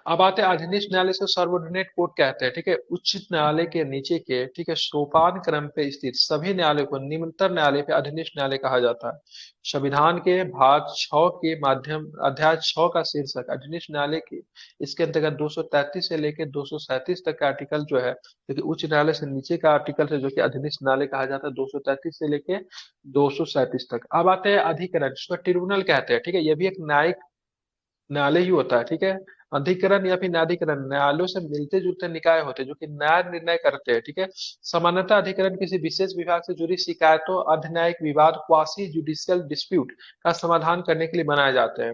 अब आते हैं अधीनस्थ न्यायालय से सबऑर्डिनेट कोर्ट कहते हैं, ठीक है। उच्च न्यायालय के नीचे के, ठीक है, सोपान क्रम पे स्थित सभी न्यायालय को निम्नतर न्यायालय पे अधीनस्थ न्यायालय कहा जाता है। संविधान के भाग 6 के माध्यम अध्याय 6 का शीर्षक अधीनस्थ न्यायालय की, इसके अंतर्गत 233 से लेकर 237 तक का आर्टिकल जो है, क्योंकि उच्च न्यायालय से नीचे का आर्टिकल है जो कि अधीनस्थ न्यायालय कहा जाता है, 233 से लेके 237 तक। अब आते हैं अधिकरण, जिसको ट्रिब्यूनल कहते हैं, ठीक है। ये भी एक न्यायिक न्यायालय ही होता है, ठीक है। अधिकरण या फिर न्यायाधिकरण न्यायालयों से मिलते जुलते निकाय होते हैं जो कि न्याय निर्णय करते हैं, ठीक है। सामान्यतः अधिकरण किसी विशेष विभाग से जुड़ी शिकायतों, अर्धन्यायिक विवाद, क्वासी जुडिशियल डिस्प्यूट का समाधान करने के लिए बनाए जाते हैं।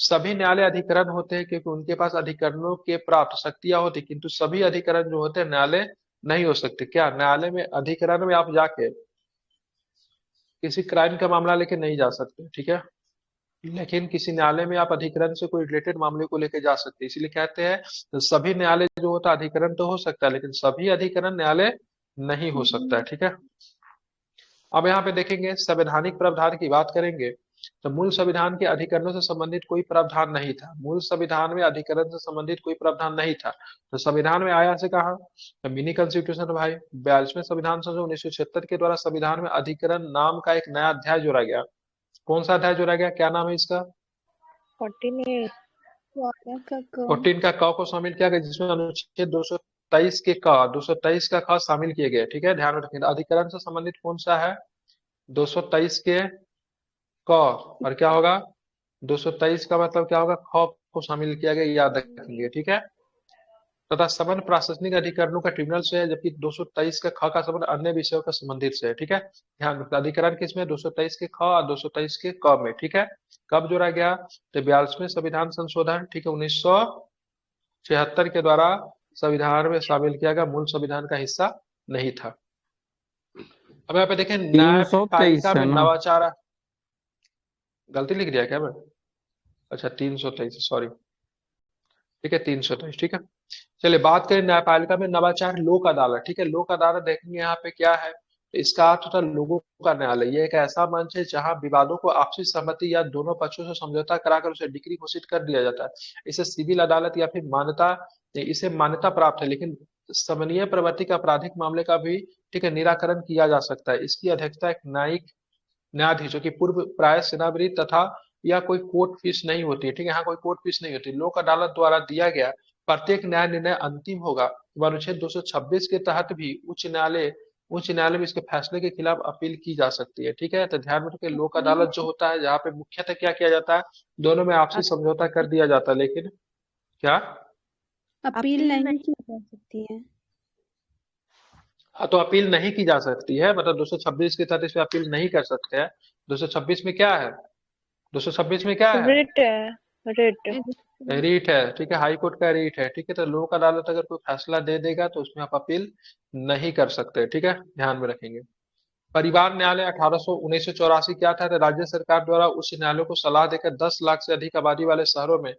सभी न्यायालय अधिकरण होते हैं क्योंकि उनके पास अधिकरणों के प्राप्त शक्तियां होती, किंतु सभी अधिकरण जो होते हैं न्यायालय नहीं हो सकते। क्या न्यायालय में अधिकरण में आप जाके किसी क्राइम का मामला लेके नहीं जा सकते, ठीक है। लेकिन किसी न्यायालय में आप अधिकरण से कोई रिलेटेड मामले को लेकर जा सकते हैं, इसीलिए कहते हैं तो सभी न्यायालय जो होता है अधिकरण तो हो सकता है, लेकिन सभी अधिकरण न्यायालय नहीं हो सकता है, ठीक है। अब यहाँ पे देखेंगे संवैधानिक प्रावधान की बात करेंगे, तो मूल संविधान के अधिकरणों से संबंधित कोई प्रावधान नहीं था। मूल संविधान में अधिकरण से संबंधित कोई प्रावधान नहीं था, तो संविधान में आया से कहा, तो मिनी कॉन्स्टिट्यूशन भाई 42वें संविधान संशोधन 1976 के द्वारा संविधान में अधिकरण नाम का एक नया अध्याय जोड़ा गया। कौन सा अध्याय जोड़ा गया, क्या नाम है इसका? 14A। 14 का क को शामिल किया गया, जिसमें अनुच्छेद 223 के क 223 का ख शामिल किए गए, ठीक है। ध्यान में रखें, अधिकरण से संबंधित कौन सा है? 223 के क, और क्या होगा 223 का मतलब क्या होगा, ख को शामिल किया गया, याद रखेंगे, ठीक है। तथा संबंध प्रशासनिक अधिकरणों का ट्रिब्यूनल से है, जबकि 223 का ख का संबंध अन्य विषयों का संबंधित से है, ठीक है। ध्यान रखना, अधिकरण किसमें? 223 के ख और 223 के क में, ठीक है। कब जोड़ा गया? तो 42वें संविधान संशोधन, ठीक है, 1976 के द्वारा संविधान में शामिल किया गया, मूल संविधान का हिस्सा नहीं था। अब यहाँ पे देखें, 323 न्यायपालिका है में ना? नवाचार, गलती लिख दिया क्या मैं? अच्छा 323, सॉरी, ठीक है 323, ठीक है। चलिए बात करें न्यायपालिका में नवाचार, लोक अदालत, ठीक है। लोक अदालत देखेंगे यहाँ पे क्या है, तो इसका अर्थ होता है लोगों का न्यायालय। ये एक ऐसा मंच है जहां विवादों को आपसी सहमति या दोनों पक्षों से समझौता कराकर उसे डिक्री घोषित कर दिया जाता है। इसे सिविल अदालत या फिर मान्यता, इसे मान्यता प्राप्त है, लेकिन समन्वय प्रवृत्ति के आपराधिक मामले का भी, ठीक है, निराकरण किया जा सकता है। इसकी अध्यक्षता एक न्यायिक न्यायाधीशों की पूर्व प्राय सेनावृत्त तथा या कोई कोर्ट फीस नहीं होती है, ठीक है। यहाँ कोई कोर्ट फीस नहीं होती। लोक अदालत द्वारा दिया गया प्रत्येक न्याय निर्णय अंतिम होगा। अनुच्छेद 226 के तहत भी उच्च न्यायालय में इसके फैसले के खिलाफ अपील की जा सकती है, ठीक है। तो ध्यान में रखिए, लोक अदालत जो होता है, जहाँ पे मुख्यतः क्या किया जाता है, दोनों में आपसी समझौता कर दिया जाता है, लेकिन क्या? अपील नहीं की जा सकती है। हाँ, तो अपील नहीं की जा सकती है, मतलब 226 के तहत इस पे अपील नहीं कर सकते हैं। 226 में क्या है? 226 में क्या है? रिट है, रिट। रीट है, ठीक है, हाई कोर्ट का रीट है, ठीक है। तो लोक अदालत अगर कोई फैसला दे देगा तो उसमें आप अपील नहीं कर सकते, ठीक है, ध्यान में रखेंगे। परिवार न्यायालय 1984 क्या था? तो राज्य सरकार द्वारा उच्च न्यायालयों को सलाह देकर 10 लाख से अधिक आबादी वाले शहरों में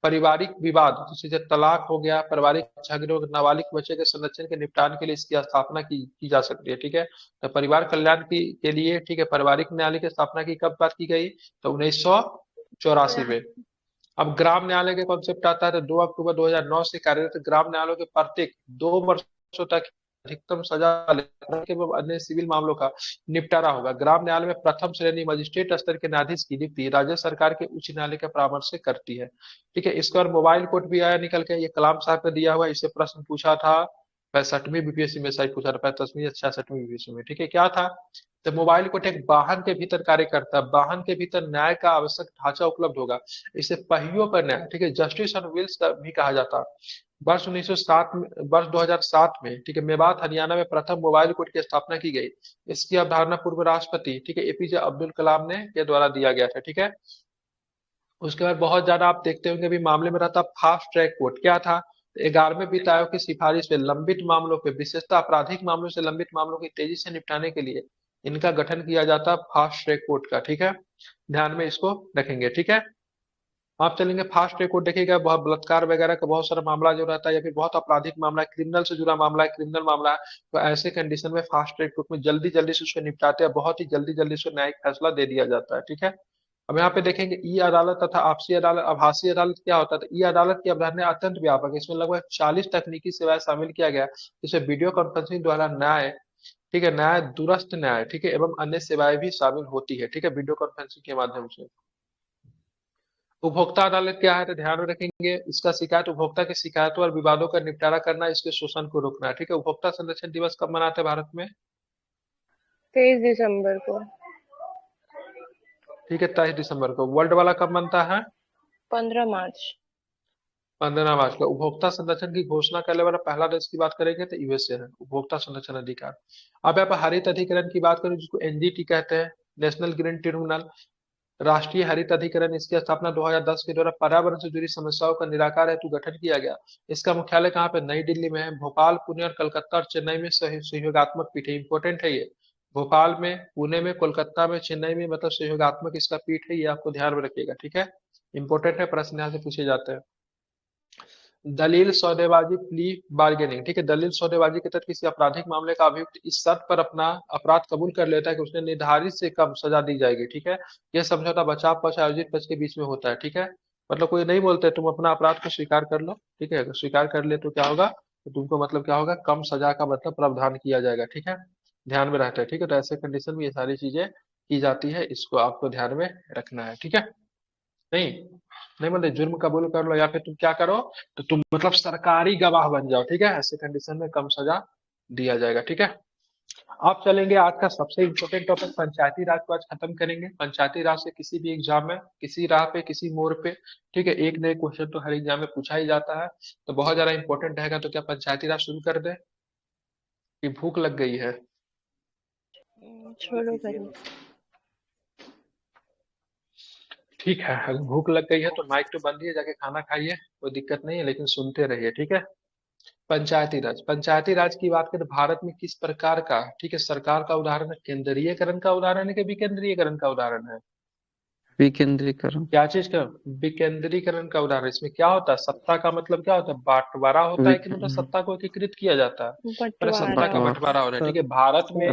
पारिवारिक विवाद, जैसे तलाक हो गया, पारिवारिक झगड़ों, नाबालिग बच्चे के संरक्षण के निपटान के लिए इसकी स्थापना की जा सकती है, ठीक है। तो परिवार कल्याण के लिए, ठीक है, पारिवारिक न्यायालय की स्थापना की कब बात की गई? तो 1984 में। अब ग्राम न्यायालय के कॉन्सेप्ट आता है, तो 2 अक्टूबर 2009 से कार्यरत ग्राम न्यायालयों के प्रत्येक 2 वर्षों तक अधिकतम सजा एवं अन्य सिविल मामलों का निपटारा होगा। ग्राम न्यायालय में प्रथम श्रेणी मजिस्ट्रेट स्तर के न्यायाधीश की नियुक्ति राज्य सरकार के उच्च न्यायालय के परामर्श से करती है, ठीक है। इसके और मोबाइल कोर्ट भी आया निकल के, ये कलाम साहब ने दिया हुआ, इससे प्रश्न पूछा था 65वीं बीपीएससी में, शायद पूछा था 65वीं या 66वीं बीपीएससी में, ठीक है। क्या था? तो मोबाइल कोर्ट एक वाहन के भीतर कार्य करता है, वाहन के भीतर न्याय का आवश्यक ढांचा उपलब्ध होगा, इसे पहियों पर न्याय, ठीक है, जस्टिस ऑन व्हील्स भी कहा जाता है। वर्ष 2007 में, ठीक है, मेवात हरियाणा में प्रथम मोबाइल कोर्ट की स्थापना की गई। इसकी अवधारणा पूर्व राष्ट्रपति, ठीक है, एपीजे अब्दुल कलाम ने के द्वारा दिया गया था, ठीक है। उसके बाद बहुत ज्यादा आप देखते होंगे अभी मामले में रहता फास्ट ट्रैक कोर्ट। क्या था? 11वें वित्त आयोग की सिफारिश पे लंबित मामलों पे, विशेषतः आपराधिक मामलों से लंबित मामलों की तेजी से निपटाने के लिए इनका गठन किया जाता फास्ट ट्रैक कोर्ट का, ठीक है। ध्यान में इसको रखेंगे, ठीक है। आप चलेंगे फास्ट ट्रैक कोर्ट, देखिएगा बहुत बलात्कार वगैरह का बहुत सारा मामला जो रहता है, या फिर बहुत आपराधिक मामला है, क्रिमिनल से जुड़ा मामला है, क्रिमिनल मामला है, तो ऐसे कंडीशन में फास्ट ट्रैक कोर्ट में जल्दी जल्दी से उसको निपटाते हैं, बहुत ही जल्दी जल्दी से न्यायिक फैसला दे दिया जाता है, ठीक है। अब यहाँ पे देखेंगे ई अदालत तथा आपसी अदालत, आभासी अदालत क्या होता है? तो ई अदालत की अवधारणा अत्यंत व्यापक है, इसमें लगभग 40 तकनीकी सेवाएं शामिल किया गया है, जिसमें वीडियो कॉन्फ्रेंसिंग द्वारा न्याय, ठीक है, न्याय, दूरस्थ न्याय, ठीक है, एवं अन्य सेवाएं भी शामिल होती है, ठीक है, वीडियो कॉन्फ्रेंसिंग के माध्यम से। उपभोक्ता अदालत क्या है? तो ध्यान में रखेंगे, इसका शिकायत, उपभोक्ता की शिकायतों और विवादों का निपटारा करना, इसके शोषण को रोकना है, ठीक है। उपभोक्ता संरक्षण दिवस कब मनाते हैं भारत में? 23 दिसंबर को। ठीक है, 23 दिसंबर को। वर्ल्ड वाला कब मनता है? 15 मार्च। 15 मार्च को। उपभोक्ता संरक्षण की घोषणा करने वाला पहला देश की बात करेंगे तो यूएसए है, उपभोक्ता संरक्षण अधिकार। अब यहाँ पर हरित अधिकरण की बात करें, जिसको एनजीटी कहते हैं, नेशनल ग्रीन ट्रिब्यूनल, राष्ट्रीय हरित अधिकरण, इसकी स्थापना 2010 के द्वारा पर्यावरण से जुड़ी समस्याओं का निराकार हेतु गठन किया गया। इसका मुख्यालय कहाँ पे? नई दिल्ली में है। भोपाल, पुणे और कलकत्ता और चेन्नई में सहयोगात्मक पीठ है, इंपॉर्टेंट है ये। भोपाल में, पुणे में, कोलकाता में, चेन्नई में, मतलब सहयोगात्मक इसका पीठ है, ये आपको ध्यान में रखिएगा, ठीक है। इंपॉर्टेंट है, प्रश्न यहाँ से पूछे जाते हैं। दलील सौदेबाजी, प्ली बार्गेनिंग, ठीक है। दलील सौदेबाजी के तहत किसी आपराधिक मामले का अभियुक्त इस शर्त पर अपना अपराध कबूल कर लेता है कि उसने निर्धारित से कम सजा दी जाएगी, ठीक है। यह समझौता बचाव पक्ष आयोजित पक्ष के बीच में होता है, ठीक है। मतलब कोई नहीं बोलते तुम अपना अपराध को स्वीकार कर लो, ठीक है। अगर स्वीकार कर ले तो क्या होगा? तो तुमको मतलब क्या होगा? कम सजा का मतलब प्रावधान किया जाएगा, ठीक है। ध्यान में रहता है, ठीक है। तो ऐसे कंडीशन में ये सारी चीजें की जाती है, इसको आपको ध्यान में रखना है, ठीक है। नहीं, नहीं मतलब जुर्म कबूल कर लो या फिर तुम क्या करो, तो तुम मतलब सरकारी गवाह बन जाओ, ठीक है। ऐसे कंडीशन में कम सजा दिया जाएगा, ठीक है। अब चलेंगे आज का सबसे इम्पोर्टेंट टॉपिक, पंचायती राज को आज खत्म करेंगे। पंचायती राज से किसी भी एग्जाम में, किसी राह पे, किसी मोड़ पे, ठीक है, एक न एक क्वेश्चन तो हर एग्जाम में पूछा ही जाता है, तो बहुत ज्यादा इंपॉर्टेंट रहेगा। तो क्या पंचायती राज शुरू कर दे कि भूख लग गई है? छोड़ो करो। ठीक है, अगर भूख लग गई है तो माइक तो बंद ही है, जाके खाना खाइए, कोई दिक्कत नहीं है, लेकिन सुनते रहिए, ठीक है। पंचायती राज, पंचायती राज की बात करें तो भारत में किस प्रकार का, ठीक है, सरकार का उदाहरण है? केंद्रीयकरण का उदाहरण है कि विकेंद्रीयकरण का उदाहरण है? विकेंद्रीकरण। क्या चीज का? विकेंद्रीकरण का उदाहरण। इसमें क्या होता है? सत्ता का मतलब क्या होता है? बांटवारा होता है कि मतलब सत्ता को एकीकृत किया जाता है? मतलब सत्ता का बंटवारा। बंटवारा हो रहा है, ठीक है। सर भारत में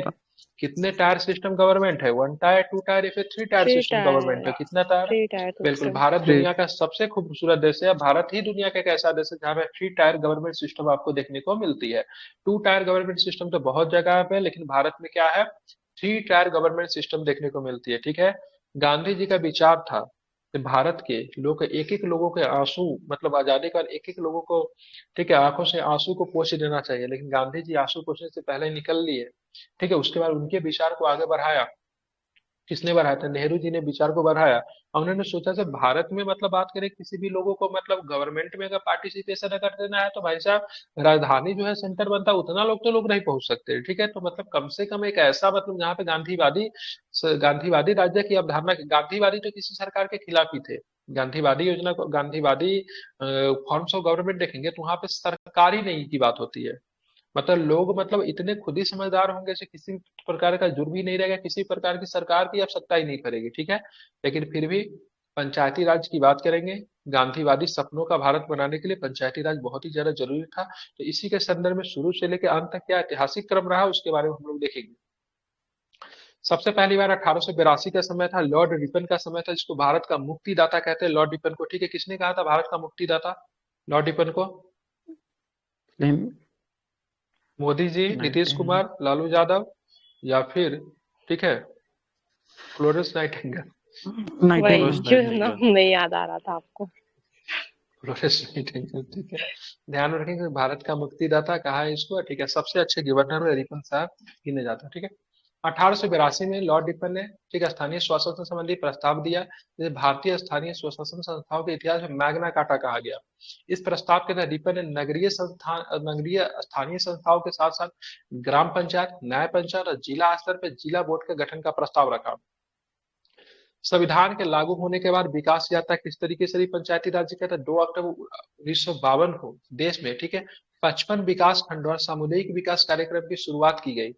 कितने टायर सिस्टम गवर्नमेंट है? 1 टायर, 2 टायर या फिर 3 टायर 3 सिस्टम गवर्नमेंट टायर। है? कितना टायर? 3 टायर बिल्कुल, सिस्टम। भारत थ्री। दुनिया का सबसे खूबसूरत देश है। भारत ही दुनिया का एक ऐसा देश है जहाँ पे 3 टायर गवर्नमेंट सिस्टम आपको देखने को मिलती है। 2 टायर गवर्नमेंट सिस्टम तो बहुत जगह पे, लेकिन भारत में क्या है? 3 टायर गवर्नमेंट सिस्टम देखने को मिलती है, ठीक है। गांधी जी का विचार था कि भारत के लोग, एक एक लोगों के आंसू, मतलब आजादी का एक एक लोगों को, ठीक है, आंखों से आंसू को पोंछ देना चाहिए, लेकिन गांधी जी आंसू पोंछने से पहले निकल लिए, ठीक है। उसके बाद उनके विचार को आगे बढ़ाया, किसने बढ़ाया था? नेहरू जी ने विचार को बढ़ाया, और उन्होंने सोचा से भारत में मतलब बात करें किसी भी लोगों को मतलब गवर्नमेंट में अगर पार्टिसिपेशन अगर देना है तो भाई साहब राजधानी जो है सेंटर बनता है, उतना लोग तो लोग नहीं पहुंच सकते, ठीक है। तो मतलब कम से कम एक ऐसा मतलब जहाँ पे गांधीवादी राज्य की अवधारणा, गांधीवादी तो किसी सरकार के खिलाफ ही थे। गांधीवादी योजना को, गांधीवादी फॉर्म्स ऑफ गवर्नमेंट देखेंगे तो वहां पे सरकारी नहीं की बात होती है। मतलब लोग मतलब इतने खुद ही समझदार होंगे से किसी प्रकार का जुर्म ही नहीं रहेगा, किसी प्रकार की सरकार की आवश्यकता ही नहीं पड़ेगी, ठीक है। लेकिन फिर भी पंचायती राज की बात करेंगे, गांधीवादी सपनों का भारत बनाने के लिए पंचायती राज बहुत ही ज्यादा जरूरी था। तो इसी के संदर्भ में शुरू से लेकर अंत तक क्या ऐतिहासिक क्रम रहा उसके बारे में हम लोग देखेंगे। सबसे पहली बार 1882 का समय था, लॉर्ड रिपन का समय था, जिसको भारत का मुक्तिदाता कहते हैं, लॉर्ड रिपन को, ठीक है। किसने कहा था भारत का मुक्तिदाता लॉर्ड रिपन को? मोदी जी, नीतीश 19 कुमार, लालू यादव, या फिर, ठीक है, फ्लोरेंस नाइटिंगेल। वही फ्लोरेंस जो नाइटिंगेल। नाम नहीं याद आ रहा था आपको। फ्लोरेंस नाइटिंगेल, ठीक है। ध्यान में रखेंगे भारत का मुक्तिदाता कहा है इसको, ठीक है। सबसे अच्छे गवर्नर में रिपन साहब गिने जाते हैं, ठीक है। 1882 में लॉर्ड रिपन ने, ठीक है, स्थानीय स्वशासन संबंधी प्रस्ताव दिया, जिसे भारतीय स्थानीय स्वशासन संस्थाओं के इतिहास में मैग्ना कार्टा कहा गया। इस प्रस्ताव के तहत रिपन ने नगरीय स्थानीय संस्थाओं के साथ साथ ग्राम पंचायत, न्याय पंचायत और जिला स्तर पर जिला बोर्ड के गठन का प्रस्ताव रखा। संविधान के लागू होने के बाद विकास यात्रा किस तरीके से रही पंचायती राज के तहत? 2 अक्टूबर 1952 को देश में, ठीक है, 55 विकास खंड और सामुदायिक विकास कार्यक्रम की शुरुआत की गई।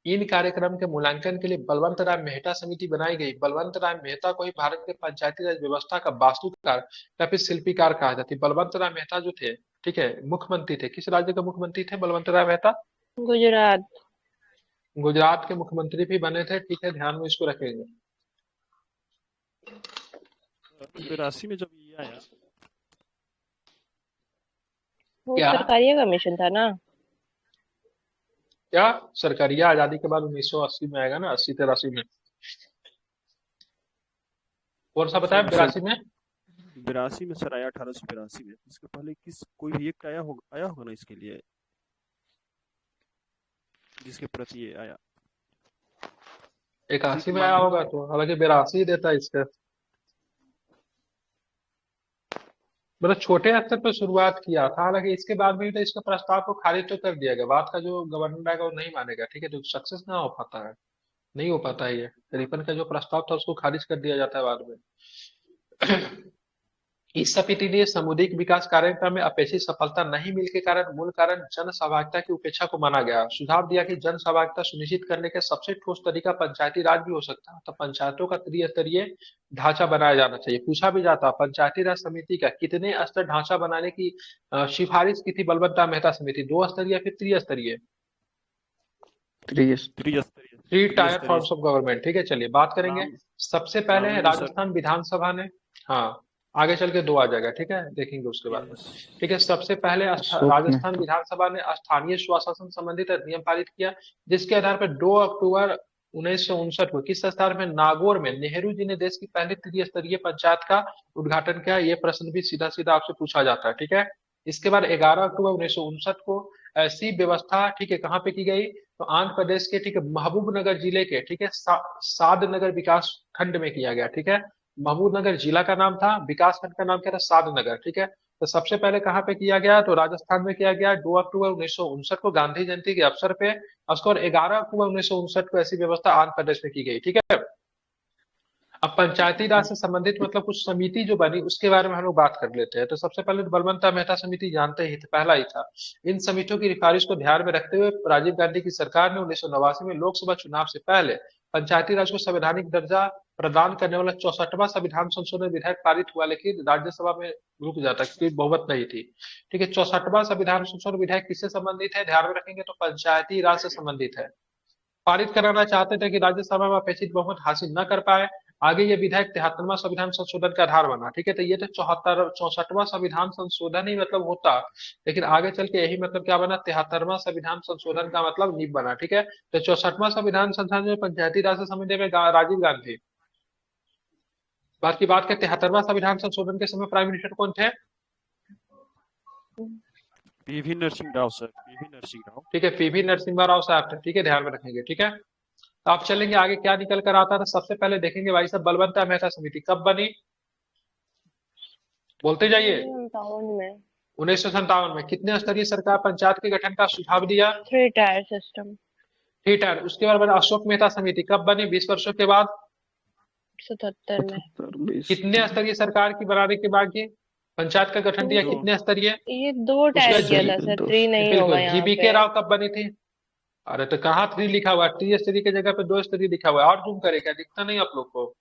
इन कार्यक्रम के मूल्यांकन के लिए बलवंत राय मेहता समिति बनाई गई। बलवंत राय मेहता को ही भारत के पंचायती राज व्यवस्था का वास्तुकार या फिर शिल्पीकार कहा जाता है। बलवंत राय मेहता जो थे, ठीक है, मुख्यमंत्री थे, किस राज्य के मुख्यमंत्री थे बलवंत राय मेहता? गुजरात। गुजरात के मुख्यमंत्री भी बने थे, ठीक है, ध्यान में इसको रखेंगे। 82 में जब ये आया, वो क्या सरकारी कमीशन था ना। क्या सरकारिया आजादी के बाद 1980 में आएगा ना, 80-83 में। कौन सा बताया, सर 82 में? 82 में सर आया, 1882 में। इसके पहले किस कोई भी एक आया होगा ना इसके लिए, जिसके प्रति ये आया। 81 किसी में के आया माध्यम होगा से। तो, हालांकि 82 देता है इसका। मतलब छोटे स्तर पर शुरुआत किया था, हालांकि इसके बाद भी तो इसके प्रस्ताव को खारिज तो कर दिया गया। बाद का जो गवर्नर आएगा वो नहीं मानेगा, ठीक है, तो सक्सेस ना हो पाता है, नहीं हो पाता है ये। रिपन का जो प्रस्ताव था उसको खारिज कर दिया जाता है बाद में। इस समिति ने सामुदायिक विकास कार्यक्रम में अपेक्षित सफलता नहीं मिलने के कारण मूल कारण जन सहभागिता की उपेक्षा को माना गया। सुझाव दिया कि जन सहभागिता सुनिश्चित करने के सबसे ठोस तरीका पंचायती राज भी हो सकता है, तो पंचायतों का त्रिस्तरीय ढांचा बनाया जाना चाहिए। पूछा भी जाता पंचायती राज समिति का कितने स्तर ढांचा बनाने की सिफारिश की थी बलवंत राम मेहता समिति, 2 स्तरीय या फिर त्रिस्तरीय? त्रिस्तरीय। थ्री टायर त्रिस्तरीय फॉर्म्स ऑफ गवर्नमेंट, ठीक है। चलिए बात करेंगे। नाम सबसे पहले नाम है अनुसार। राजस्थान विधानसभा ने, हाँ आगे चल के 2 आ जाएगा, ठीक है, देखेंगे उसके बाद में। यस। ठीक है, सबसे पहले अशोक राजस्थान मेहता। विधानसभा ने स्थानीय स्वशासन संबंधित अधिनियम पारित किया, जिसके आधार पर 2 अक्टूबर 1959 को किस स्थान में, नागौर में, नेहरू जी ने देश की पहली त्रिस्तरीय पंचायत का उद्घाटन किया। ये प्रश्न भी सीधा सीधा आपसे पूछा जाता है, ठीक है। इसके बाद 11 अक्टूबर 1959 को ऐसी व्यवस्था, ठीक है, कहाँ पे की गई, तो आंध्र प्रदेश के, ठीक है, महबूबनगर जिले के, ठीक है, सादनगर विकास खंड में किया गया, ठीक है। महबूबनगर जिला का नाम था, विकास खंड का नाम क्या था, सादनगर, ठीक है। तो सबसे पहले कहाँ पे किया गया, तो राजस्थान में किया गया 2 अक्टूबर 1959 को गांधी जयंती के अवसर पे। उसके बाद 11 अक्टूबर 1959 को ऐसी व्यवस्था आंध्र प्रदेश में की गई, ठीक है। अब पंचायती राज से संबंधित मतलब कुछ समिति जो बनी उसके बारे में हम लोग बात कर लेते हैं। तो सबसे पहले तो बलवंत राम मेहता समिति जानते ही थे, पहला ही था। इन समितियों की सिफारिश को ध्यान में रखते हुए राजीव गांधी की सरकार ने 1989 में लोकसभा चुनाव से पहले पंचायती राज को संवैधानिक दर्जा प्रदान करने वाला 64वां संविधान संशोधन विधेयक पारित हुआ, लेकिन राज्यसभा में रुक जाता क्योंकि बहुमत नहीं थी। ठीक है, 64वां संविधान संशोधन विधेयक किससे संबंधित है, ध्यान में रखेंगे तो पंचायती राज से संबंधित है। पारित कराना चाहते थे कि राज्यसभा में अपेक्षित बहुमत हासिल न कर पाए। आगे ये विधेयक 73वां संविधान संशोधन का आधार बना, ठीक है। तो ये तो 64वां संविधान संशोधन ही मतलब होता, लेकिन आगे चल के यही मतलब क्या बना, 73वां संविधान संशोधन का मतलब नींव बना, ठीक है। तो 64वां संविधान संशोधन में पंचायती राज से संबंधित में राजीव गांधी। बात के 73वां संविधान संशोधन के समय प्राइम मिनिस्टर कौन थे, पीवी नरसिंह राव सर, पीवी नरसिंह राव। ठीक है, पीवी नरसिम्हा राव साहब थे, ठीक है, ध्यान में रखेंगे, ठीक है। तो आप चलेंगे आगे क्या निकल कर आता था। सबसे पहले देखेंगे भाई साहब, बलवंत राम मेहता समिति कब बनी, बोलते जाइए। 1957 में। 1957 में। कितने स्तरीय सरकार पंचायत के गठन का सुझाव दिया, 3 टायर सिस्टम। ठीक है। उसके बाद अशोक मेहता समिति कब बनी, 20 वर्षों के बाद। 77 में। 77-20। कितने स्तरीय सरकार की बनाने के बाद की पंचायत का गठन दिया, दो। कितने स्तरीय, ये 2 उसके टायर बाद किया जी, था सर, दो। 3 नहीं होगा बिल्कुल, यहाँ जीबीके पे। राव कब बनी थी, अरे तो कहाँ 3 लिखा हुआ है, त्रिस्तरीय की जगह पे 2 स्तरीय लिखा हुआ है, और जूम करे क्या, दिखता नहीं आप लोग को,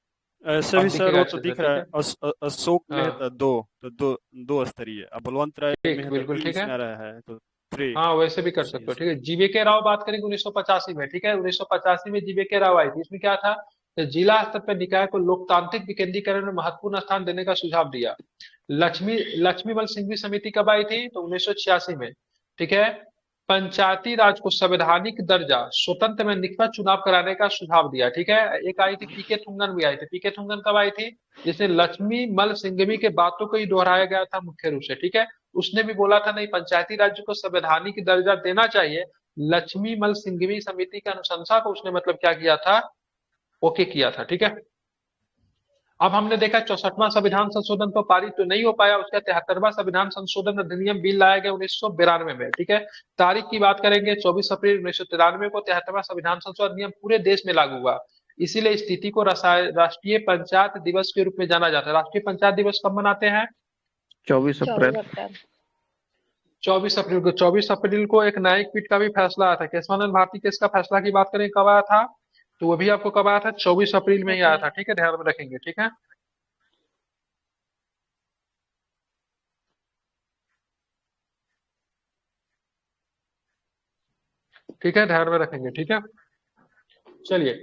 ऐसे अब भी सर दिखेगा वो तो अच्छे से, दिख रहा ठीक है। है। अशोक हाँ मेहता 2, तो दो स्तरीय। अब बलवंत राय ठीक, मेहता बिल्कुल 3 ठीक है। इसमें आ रहा है, तो 3। हाँ वैसे भी कर सकते हो, ठीक है। जीवीके राव बात करेंगे 1985 में, ठीक है। 1985 में जीवीके राव आई थी, इसमें क्या था, तो जिला स्तर पर निकाय को लोकतांत्रिक विकेंद्रीकरण में महत्वपूर्ण स्थान देने का सुझाव दिया। लक्ष्मीबल सिंघवी समिति कब आई थी, तो 1986 में, ठीक है। पंचायती राज को संवैधानिक दर्जा स्वतंत्र में निष्पक्ष चुनाव कराने का सुझाव दिया, ठीक है। एक आई थी पीके थुंगन भी आई थी। पीके थुंगन कब आई थी, जिसने लक्ष्मी मल सिंघवी के बातों को ही दोहराया गया था मुख्य रूप से, ठीक है। उसने भी बोला था नहीं पंचायती राज्य को संवैधानिक दर्जा देना चाहिए। लक्ष्मी मल सिंघवी समिति की अनुशंसा को उसने मतलब क्या किया था, ओके किया था, ठीक है। अब हमने देखा 64वां संविधान संशोधन तो पारित तो नहीं हो पाया, उसका 73वां संविधान संशोधन अधिनियम बिल लाया गया 1992 में, ठीक है। तारीख की बात करेंगे 24 अप्रैल 1993 को 73वां संविधान संशोधन अधिनियम पूरे देश में लागू हुआ। इसीलिए इस तिथि को राष्ट्रीय पंचायत दिवस के रूप में जाना जाता है। राष्ट्रीय पंचायत दिवस कब मनाते हैं, 24 अप्रैल। 24 अप्रैल। 24 अप्रैल को एक न्यायिक पीठ का भी फैसला आया था। केशवानंद भारती केस का फैसला की बात करें कब आया था, तो वो भी आपको कब आया था, 24 अप्रैल में ही आया था, ठीक है, ध्यान में रखेंगे, ठीक है। ठीक है, ध्यान में रखेंगे, ठीक है। चलिए,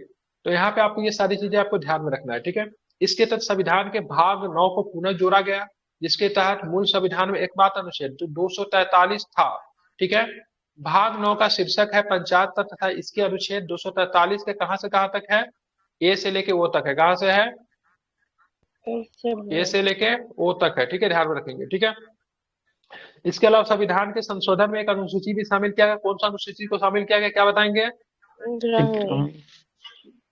तो यहाँ पे आपको ये सारी चीजें आपको ध्यान में रखना है, ठीक है। इसके तहत संविधान के भाग 9 को पुनः जोड़ा गया, जिसके तहत मूल संविधान में एकमात्र अनुच्छेद जो 243 था, ठीक है, भाग 9 का शीर्षक है पंचायत तंत्र तथा इसके अनुच्छेद 243 के कहां से कहां तक है, ए से लेके ओ तक है। कहां से है? ए से लेके ओ तक है, ठीक है, ध्यान में रखेंगे, ठीक है। इसके अलावा संविधान के संशोधन में एक अनुसूची भी शामिल किया गया। कौन सा अनुसूची को शामिल किया गया, क्या बताएंगे?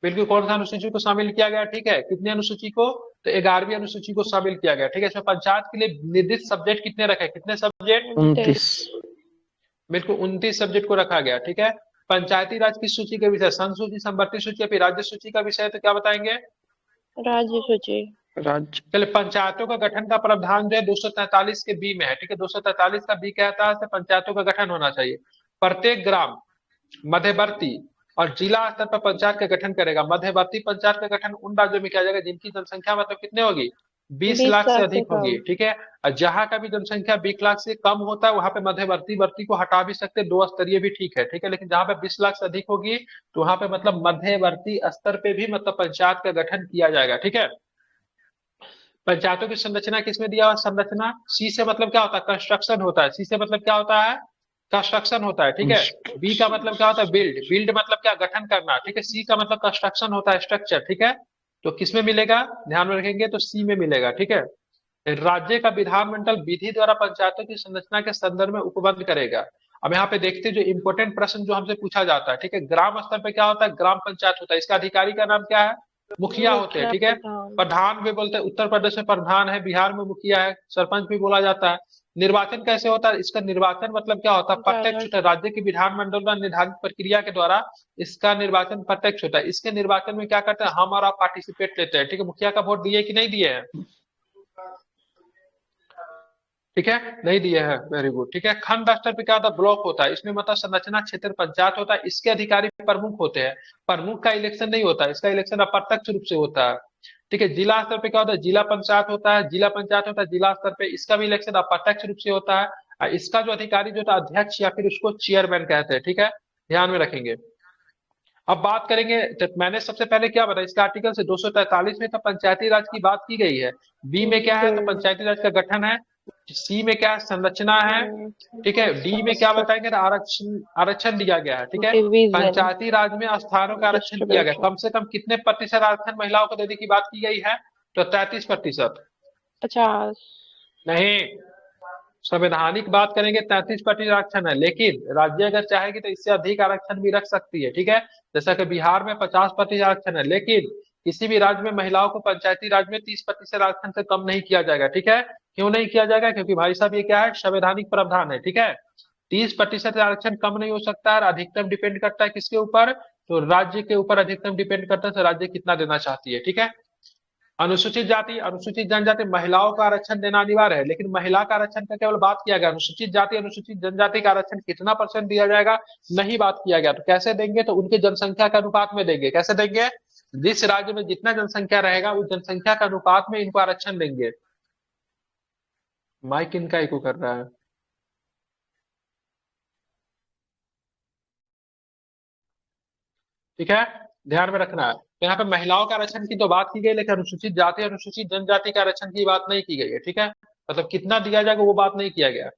बिल्कुल, कौन सा अनुसूची को शामिल किया गया, ठीक है, कितने अनुसूची को? तो 11वीं अनुसूची को शामिल किया गया, ठीक है। इसमें पंचायत के लिए निर्दिष्ट सब्जेक्ट कितने रखे? कितने सब्जेक्ट? 29। बिल्कुल 29 सब्जेक्ट को रखा गया, ठीक है। पंचायती राज की सूची के विषय संघ सूची, संवर्ती सूची या फिर राज्य सूची का विषय, तो क्या बताएंगे? राज्य सूची। राज्य। चलिए, पंचायतों का गठन का प्रावधान जो है 243 के बी में है, ठीक है। 243 का बी कहता है पंचायतों का गठन होना चाहिए। प्रत्येक ग्राम, मध्यवर्ती और जिला स्तर पर पंचायत का गठन करेगा। मध्यवर्ती पंचायत का गठन उन राज्यों में किया जाएगा जिनकी जनसंख्या मतलब कितने होगी? 20 लाख से अधिक होगी, ठीक है। और जहां का भी जनसंख्या 20 लाख से कम होता है वहां पे मध्यवर्ती वर्ती को हटा भी सकते, 2 स्तरीय भी ठीक है, ठीक है। लेकिन जहां पे 20 लाख से अधिक होगी तो वहां पे मतलब मध्यवर्ती स्तर पे भी मतलब पंचायत का गठन किया जाएगा, ठीक है। पंचायतों की संरचना किसमें दिया हुआ? संरचना सी से मतलब क्या होता है? कंस्ट्रक्शन होता है। सी से मतलब क्या होता है? कंस्ट्रक्शन होता है, ठीक है। बी का मतलब क्या होता है? बिल्ड। बिल्ड मतलब क्या? गठन करना, ठीक है। सी का मतलब कंस्ट्रक्शन होता है, स्ट्रक्चर, ठीक है। तो किसमें मिलेगा? ध्यान में रखेंगे तो सी में मिलेगा, ठीक है। राज्य का विधानमंडल विधि द्वारा पंचायतों की संरचना के संदर्भ में उपबंध करेगा। अब यहाँ पे देखते हैं जो इंपोर्टेंट प्रश्न जो हमसे पूछा जाता है, ठीक है। ग्राम स्तर पे क्या होता है? ग्राम पंचायत होता है। इसका अधिकारी का नाम क्या है? मुखिया होते हैं, ठीक है। प्रधान भी बोलते हैं, उत्तर प्रदेश में प्रधान है, बिहार में मुखिया है, सरपंच भी बोला जाता है। निर्वाचन कैसे होता है? इसका निर्वाचन मतलब क्या होता है? प्रत्यक्ष होता है। राज्य के विधानमंडल में निर्धारित प्रक्रिया के द्वारा इसका निर्वाचन प्रत्यक्ष होता है। इसके निर्वाचन में क्या करते हैं? हम और आप पार्टिसिपेट लेते हैं, ठीक है। मुखिया का वोट दिए कि नहीं दिए हैं? ठीक है, नहीं दिए हैं, वेरी गुड, ठीक है। खंड स्तर पे क्या होता है? ब्लॉक होता है। इसमें मतलब संरचना क्षेत्र पंचायत होता है। इसके अधिकारी प्रमुख होते हैं। प्रमुख का इलेक्शन नहीं होता है, इसका इलेक्शन अप्रत्यक्ष रूप से होता है, ठीक है। जिला स्तर पे क्या होता है? जिला पंचायत होता है। जिला पंचायत होता है जिला स्तर पे, इसका भी इलेक्शन अप्रत्यक्ष रूप से होता है। और इसका जो अधिकारी जो होता है अध्यक्ष या फिर उसको चेयरमैन कहते हैं, ठीक है, ध्यान में रखेंगे। अब बात करेंगे, तो मैंने सबसे पहले क्या बताया, इसका आर्टिकल से 243 में तो पंचायती राज की बात की गई है। बी में क्या है? तो पंचायती राज का गठन है। सी में क्या है? संरचना है, ठीक है। डी में क्या बताएंगे? आरक्षण दिया गया है, ठीक है। पंचायती राज में स्थानों का आरक्षण किया गया। कम से कम कितने प्रतिशत आरक्षण महिलाओं को देने की बात की गई है? तो 33%। 50। नहीं, संवैधानिक बात करेंगे 33% आरक्षण है, लेकिन राज्य अगर चाहेगी तो इससे अधिक आरक्षण भी रख सकती है, ठीक है। जैसा कि बिहार में 50% आरक्षण है, लेकिन किसी भी राज्य में महिलाओं को पंचायती राज में 30% आरक्षण से कम नहीं किया जाएगा, ठीक है। क्यों नहीं किया जाएगा? क्योंकि भाई साहब ये क्या है? संवैधानिक प्रावधान है, ठीक है। 30% आरक्षण कम नहीं हो सकता है। अधिकतम डिपेंड करता है किसके ऊपर? तो राज्य के ऊपर अधिकतम डिपेंड करता है, तो राज्य कितना देना चाहती है, ठीक है। अनुसूचित जाति, अनुसूचित जनजाति, महिलाओं का आरक्षण देना अनिवार्य है, लेकिन महिला का आरक्षण का केवल बात किया गया। अनुसूचित जाति, अनुसूचित जनजाति का आरक्षण कितना % दिया जाएगा, नहीं बात किया गया। तो कैसे देंगे? तो उनके जनसंख्या के अनुपात में देंगे। कैसे देंगे? जिस राज्य में जितना जनसंख्या रहेगा उस जनसंख्या के अनुपात में इनको आरक्षण देंगे। माइक इनका इको कर रहा है। ठीक है, ध्यान में रखना है। तो यहाँ पे महिलाओं का आरक्षण की तो बात की गई, लेकिन अनुसूचित जाति, अनुसूचित जनजाति का आरक्षण की बात नहीं की गई है, ठीक है। मतलब कितना दिया जाएगा वो बात नहीं किया गया।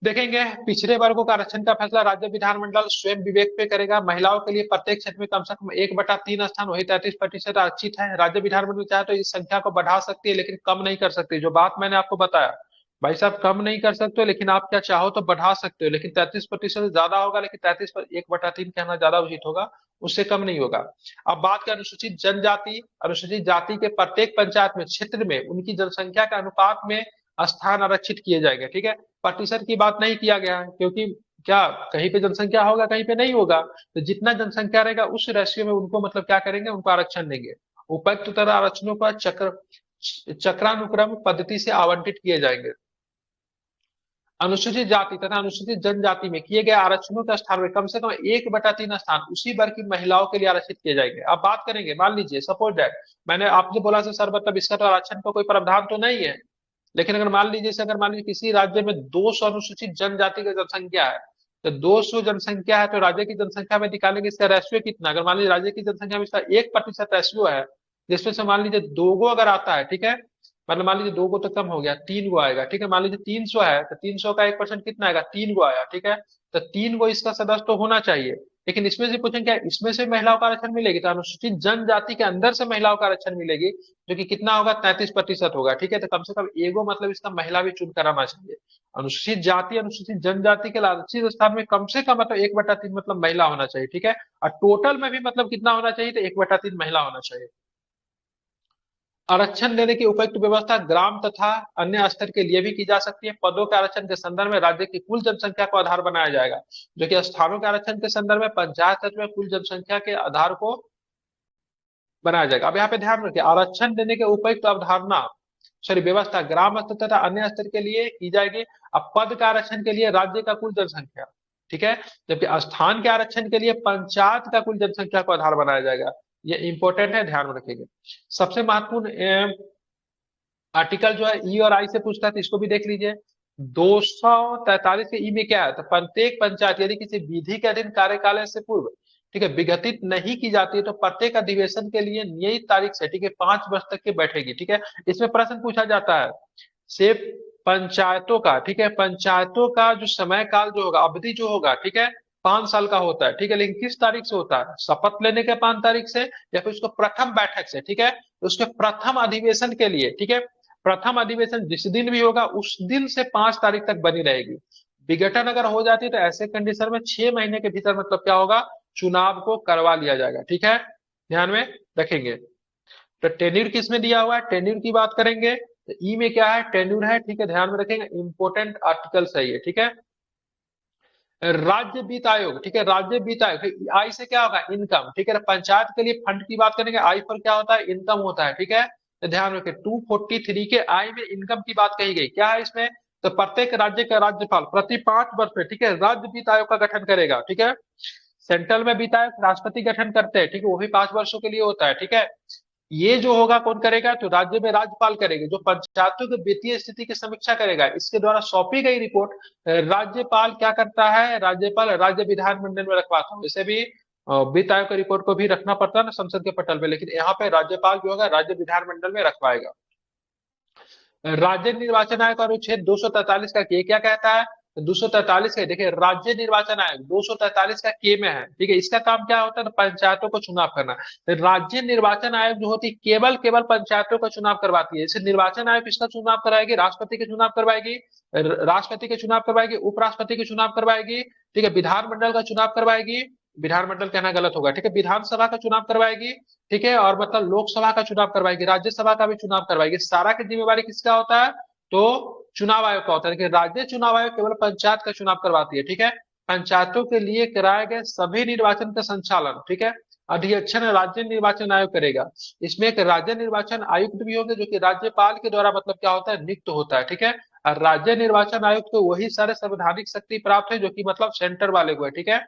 देखेंगे, पिछड़े वर्गों का आरक्षण का फैसला राज्य विधानमंडल स्वयं विवेक पे करेगा। महिलाओं के लिए प्रत्येक क्षेत्र में कम से कम 1/3 स्थान, वही 33% आरक्षित है। राज्य विधानमंडल चाहे तो इस संख्या को बढ़ा सकती है, लेकिन कम नहीं कर सकती। जो बात मैंने आपको बताया, भाई साहब कम नहीं कर सकते हो, लेकिन आप क्या चाहो तो बढ़ा सकते हो। लेकिन 33% ज्यादा होगा, लेकिन 33 पर 1/3 कहना ज्यादा उचित होगा, उससे कम नहीं होगा। अब बात करें अनुसूचित जनजाति, अनुसूचित जाति के प्रत्येक पंचायत में, क्षेत्र में उनकी जनसंख्या के अनुपात में स्थान आरक्षित किए जाएंगे, ठीक है। प्रतिशत की बात नहीं किया गया है, क्योंकि क्या कहीं पे जनसंख्या होगा, कहीं पे नहीं होगा। तो जितना जनसंख्या रहेगा उस रेशियो में उनको मतलब क्या करेंगे, उनको आरक्षण देंगे। उपयुक्त तरह आरक्षणों पर चक्रानुक्रम पद्धति से आवंटित किए जाएंगे। अनुसूचित जाति तथा अनुसूचित जनजाति में किए गए आरक्षणों के स्थान में कम से कम 1/3 स्थान उसी वर्ग की महिलाओं के लिए आरक्षित किए जाएंगे। अब बात करेंगे, मान लीजिए सपोज दैट मैंने आपसे बोला सर मतलब इसका तो आरक्षण का कोई प्रावधान तो नहीं है, लेकिन अगर मान लीजिए किसी राज्य में 200 अनुसूचित जनजाति की जनसंख्या है, तो 200 जनसंख्या है तो राज्य की जनसंख्या में निकालेंगे इसका रेशियो कितना। अगर मान लीजिए राज्य की जनसंख्या में इसका 1% रेशियो है, जिसमें से मान लीजिए 2 गो अगर आता है, ठीक है, मतलब मान लीजिए 2 गो तो कम हो गया, 3 गो आएगा, ठीक है, मान लीजिए 300 है तो 300 का 1% कितना आएगा, 3 गो आया, ठीक है, तो 3 गो इसका सदस्य तो होना चाहिए। लेकिन इसमें से पूछेंगे क्या इसमें से महिलाओं का आरक्षण मिलेगी, तो अनुसूचित जनजाति के अंदर से महिलाओं का आरक्षण मिलेगी, जो कि कितना होगा, 33% होगा, ठीक है, तो कम से कम एगो मतलब इसका महिला भी चुन कर आना चाहिए। अनुसूचित जाति अनुसूचित जनजाति के आरक्षित स्थान में कम से कम मतलब 1/3 मतलब महिला होना चाहिए, ठीक है, और टोटल में भी मतलब कितना होना चाहिए, तो 1/3 महिला होना चाहिए। आरक्षण देने की उपयुक्त व्यवस्था ग्राम तथा अन्य स्तर के लिए भी की जा सकती है। पदों के आरक्षण के संदर्भ में राज्य की कुल जनसंख्या को आधार बनाया जाएगा, जो कि स्थानों के आरक्षण के संदर्भ में पंचायत तत्व में कुल जनसंख्या के आधार को बनाया जाएगा। अब यहाँ पे ध्यान रखिए, आरक्षण देने के उपयुक्त अवधारणा सॉरी व्यवस्था ग्राम स्तर तथा अन्य स्तर के लिए की जाएगी। अब पद के आरक्षण के लिए राज्य का कुल जनसंख्या, ठीक है, जबकि स्थान के आरक्षण के लिए पंचायत का कुल जनसंख्या को आधार बनाया जाएगा। ये इंपॉर्टेंट है, ध्यान में रखेंगे। सबसे महत्वपूर्ण आर्टिकल जो है ई और आई से पूछता है, तो इसको भी देख लीजिए। 243 के ई में क्या है, तो प्रत्येक पंचायत यदि किसी विधि के अधीन कार्यकाल से पूर्व, ठीक है, विघटित नहीं की जाती है, तो प्रत्येक अधिवेशन के लिए नियत तारीख से, ठीक है, 5 वर्ष तक की बैठेगी, ठीक है। इसमें प्रश्न पूछा जाता है से पंचायतों का, ठीक है, पंचायतों का जो समय काल जो होगा, अवधि जो होगा, ठीक है, 5 साल का होता है, ठीक है, लेकिन किस तारीख से होता है, शपथ लेने के 5 तारीख से, या फिर उसको प्रथम बैठक से, ठीक है, उसके प्रथम अधिवेशन के लिए, ठीक है, प्रथम अधिवेशन जिस दिन भी होगा उस दिन से 5 तारीख तक बनी रहेगी। विघटन अगर हो जाती है तो ऐसे कंडीशन में 6 महीने के भीतर मतलब क्या होगा, चुनाव को करवा लिया जाएगा, ठीक है, ध्यान में रखेंगे। तो टेन्यूर किस में दिया हुआ है, टेन्यूर की बात करेंगे तो ई में क्या है, टेन्यूर है, ठीक है, ध्यान में रखेंगे, इंपोर्टेंट आर्टिकल सही है, ठीक है। राज्य वित्त आयोग, ठीक है, राज्य वित्त आयोग, आई से क्या होगा, इनकम, ठीक है, पंचायत के लिए फंड की बात करेंगे, आई पर क्या होता है, इनकम होता है, ठीक है, तो ध्यान रखें 243 के आई में इनकम की बात कही गई, क्या है इसमें, तो प्रत्येक राज्य का राज्यपाल प्रति 5 वर्ष में, ठीक है, राज्य वित्त आयोग का गठन करेगा, ठीक है। सेंट्रल में वित्त आयोग राष्ट्रपति गठन करते हैं, ठीक है, वो भी 5 वर्षों के लिए होता है, ठीक है। ये जो होगा कौन करेगा, तो राज्य में राज्यपाल करेंगे, जो पंचायतों की वित्तीय स्थिति की समीक्षा करेगा। इसके द्वारा सौंपी गई रिपोर्ट राज्यपाल क्या करता है, राज्यपाल राज्य विधानमंडल में रखवाता है। वैसे भी वित्त आयोग की रिपोर्ट को भी रखना पड़ता है ना संसद के पटल पे, लेकिन यहाँ पे राज्यपाल जो होगा राज्य विधानमंडल में रखवाएगा। राज्य निर्वाचन आयोग का अनुच्छेद 243 का के क्या कहता है, 243 का देखिए, राज्य निर्वाचन आयोग 243 का के में है, ठीक है, इसका काम क्या होता है, तो पंचायतों को चुनाव करना। तो राज्य निर्वाचन आयोग जो होती है केवल पंचायतों का चुनाव करवाती है। इसे निर्वाचन आयोग किसका चुनाव कराएगी, राष्ट्रपति के चुनाव करवाएगी, राष्ट्रपति के चुनाव करवाएगी, उपराष्ट्रपति के चुनाव करवाएगी, ठीक है, विधानमंडल का चुनाव करवाएगी, विधानमंडल कहना गलत होगा, ठीक है, विधानसभा का चुनाव करवाएगी, ठीक है, और मतलब लोकसभा का चुनाव करवाएगी, राज्यसभा का भी चुनाव करवाएगी। सारा की जिम्मेवारी किसका होता है, तो चुनाव आयोग का होता है। देखिए, राज्य चुनाव आयोग केवल पंचायत का चुनाव करवाती है, ठीक है। पंचायतों के लिए कराए गए सभी निर्वाचन का संचालन, ठीक है, अध्यक्षन राज्य निर्वाचन आयोग करेगा। इसमें एक राज्य निर्वाचन आयुक्त भी होंगे, जो कि राज्यपाल के द्वारा मतलब क्या होता है, नियुक्त होता है, ठीक है। और राज्य निर्वाचन आयुक्त को वही सारे संवैधानिक शक्ति प्राप्त है जो कि मतलब सेंटर वाले को है, ठीक है।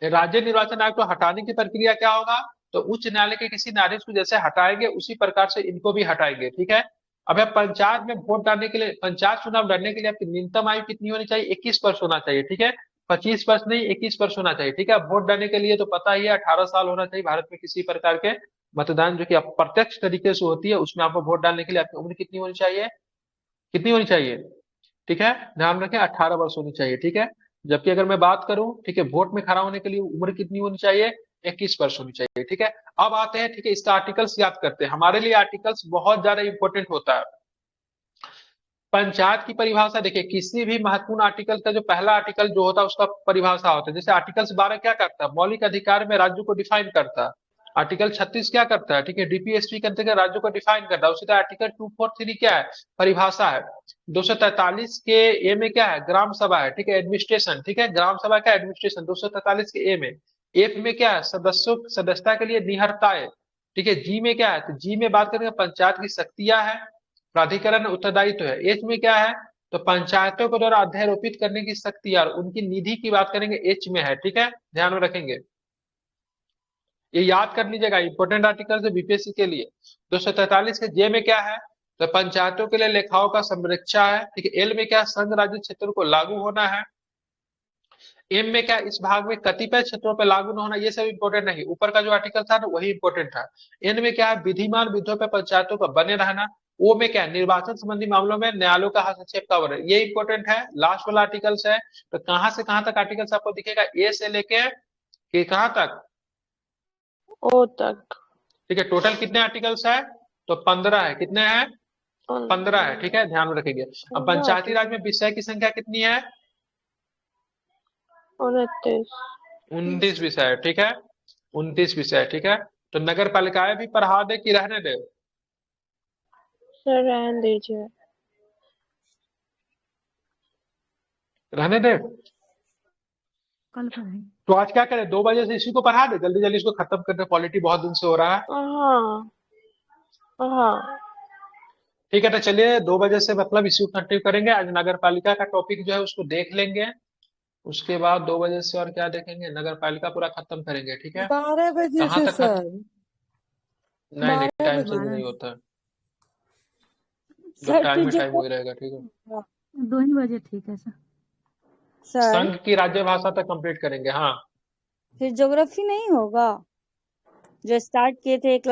राज्य निर्वाचन आयोग को हटाने की प्रक्रिया क्या होगा, तो उच्च न्यायालय के किसी न्यायाधीश को जैसे हटाएंगे उसी प्रकार से इनको भी हटाएंगे, ठीक है। अब पंचायत में वोट डालने के लिए, पंचायत चुनाव लड़ने के लिए आपकी न्यूनतम आयु कितनी होनी चाहिए, 21 वर्ष होना चाहिए, ठीक है, 25 वर्ष नहीं 21 वर्ष होना चाहिए, ठीक है। वोट डालने के लिए तो पता ही है 18 साल होना चाहिए भारत में किसी प्रकार के मतदान जो कि अप्रत्यक्ष तरीके से होती है, उसमें आपको वोट डालने के लिए आपकी उम्र कितनी होनी चाहिए, कितनी होनी चाहिए, ठीक है, ध्यान रखें 18 वर्ष होनी चाहिए, ठीक है। जबकि अगर मैं बात करूं, ठीक है, वोट में खड़ा होने के लिए उम्र कितनी होनी चाहिए, 21 वर्ष होनी चाहिए, ठीक है। अब आते हैं, ठीक है, इसका आर्टिकल्स याद करते हैं, हमारे लिए आर्टिकल्स बहुत ज्यादा इंपॉर्टेंट होता है। पंचायत की परिभाषा देखिए, किसी भी महत्वपूर्ण आर्टिकल का जो पहला आर्टिकल जो होता है उसका परिभाषा होता है। जैसे आर्टिकल 12 क्या करता है, मौलिक अधिकार में राज्यों को डिफाइन करता है। आर्टिकल 36 क्या करता है, ठीक है, डीपीएसपी के अंतर्गत राज्यों को डिफाइन करता है। उसी तरह आर्टिकल 243 क्या है, परिभाषा है। 243 के ए में क्या है, ग्राम सभा है, ठीक है, एडमिनिस्ट्रेशन, ठीक है, ग्राम सभा का एडमिनिस्ट्रेशन 243 के ए में। एफ में क्या है, सदस्यों सदस्यता के लिए निहरताएं, ठीक है। जी में क्या है, तो जी में बात करेंगे पंचायत की शक्तियां है, प्राधिकरण उत्तरदायित्व है। एच में क्या है, तो पंचायतों के द्वारा अध्यारोपित करने की शक्ति और उनकी निधि की बात करेंगे, एच में है, ठीक है, ध्यान में रखेंगे, ये याद कर लीजिएगा, इंपोर्टेंट आर्टिकल है बीपीएससी के लिए। 243 के जे में क्या है, तो पंचायतों के लिए लेखाओं का संरक्षा है, ठीक है। एल में क्या है, संघ राज्य क्षेत्र को लागू होना है। एम में क्या, इस भाग में कतिपय क्षेत्रों पर लागू न होना, ये सब इंपॉर्टेंट नहीं, ऊपर का जो आर्टिकल था ना वही इंपॉर्टेंट था। एन में क्या है, विधिमान विधियों पर पंचायतों का बने रहना। ओ में क्या है, निर्वाचन संबंधी मामलों में न्यायालयों का हस्तक्षेप का वर्णन, ये इंपॉर्टेंट है। लास्ट वाला आर्टिकल्स है, तो कहां से कहां तक आर्टिकल्स आपको दिखेगा, ए से लेके कि कहां तक, ओ तक। ठीक है। टोटल कितने आर्टिकल्स है, तो 15 है। कितने हैं, 15 है, ठीक है, ध्यान में रखेंगे। अब पंचायती राज में विषय की संख्या कितनी है, 29। 29 विषय है, ठीक है, 29 विषय है, ठीक है। तो नगर पालिकाएं भी पढ़ा दे कि रहने दे, सर रहने दीजिए। रहने दे। कल पढ़ाएंगे। तो आज क्या करें, 2 बजे से इसी को पढ़ा दे, जल्दी जल्दी इसको खत्म करते, पॉलिटी बहुत दिन से हो रहा है। हाँ हाँ। ठीक है, तो चलिए 2 बजे से मतलब इसी को कंटिन्यू करेंगे। आज नगर पालिका का टॉपिक जो है उसको देख लेंगे, उसके बाद 2 बजे से और क्या देखेंगे, नगर पालिका पूरा खत्म करेंगे, ठीक है। 12 बजे कहाँ से तक खत्म, सर, नहीं नहीं 12 टाइम से बजे। भी नहीं होता है, जब सर टाइम फिर में टाइम जो वही रहेगा, ठीक है। 2 ही बजे ठीक है सर। सर संघ की राज्य भाषा तक कंप्लीट करेंगे, हाँ। फिर ज्योग्राफी नहीं होगा जो स्टार्ट किए थे 1 लाख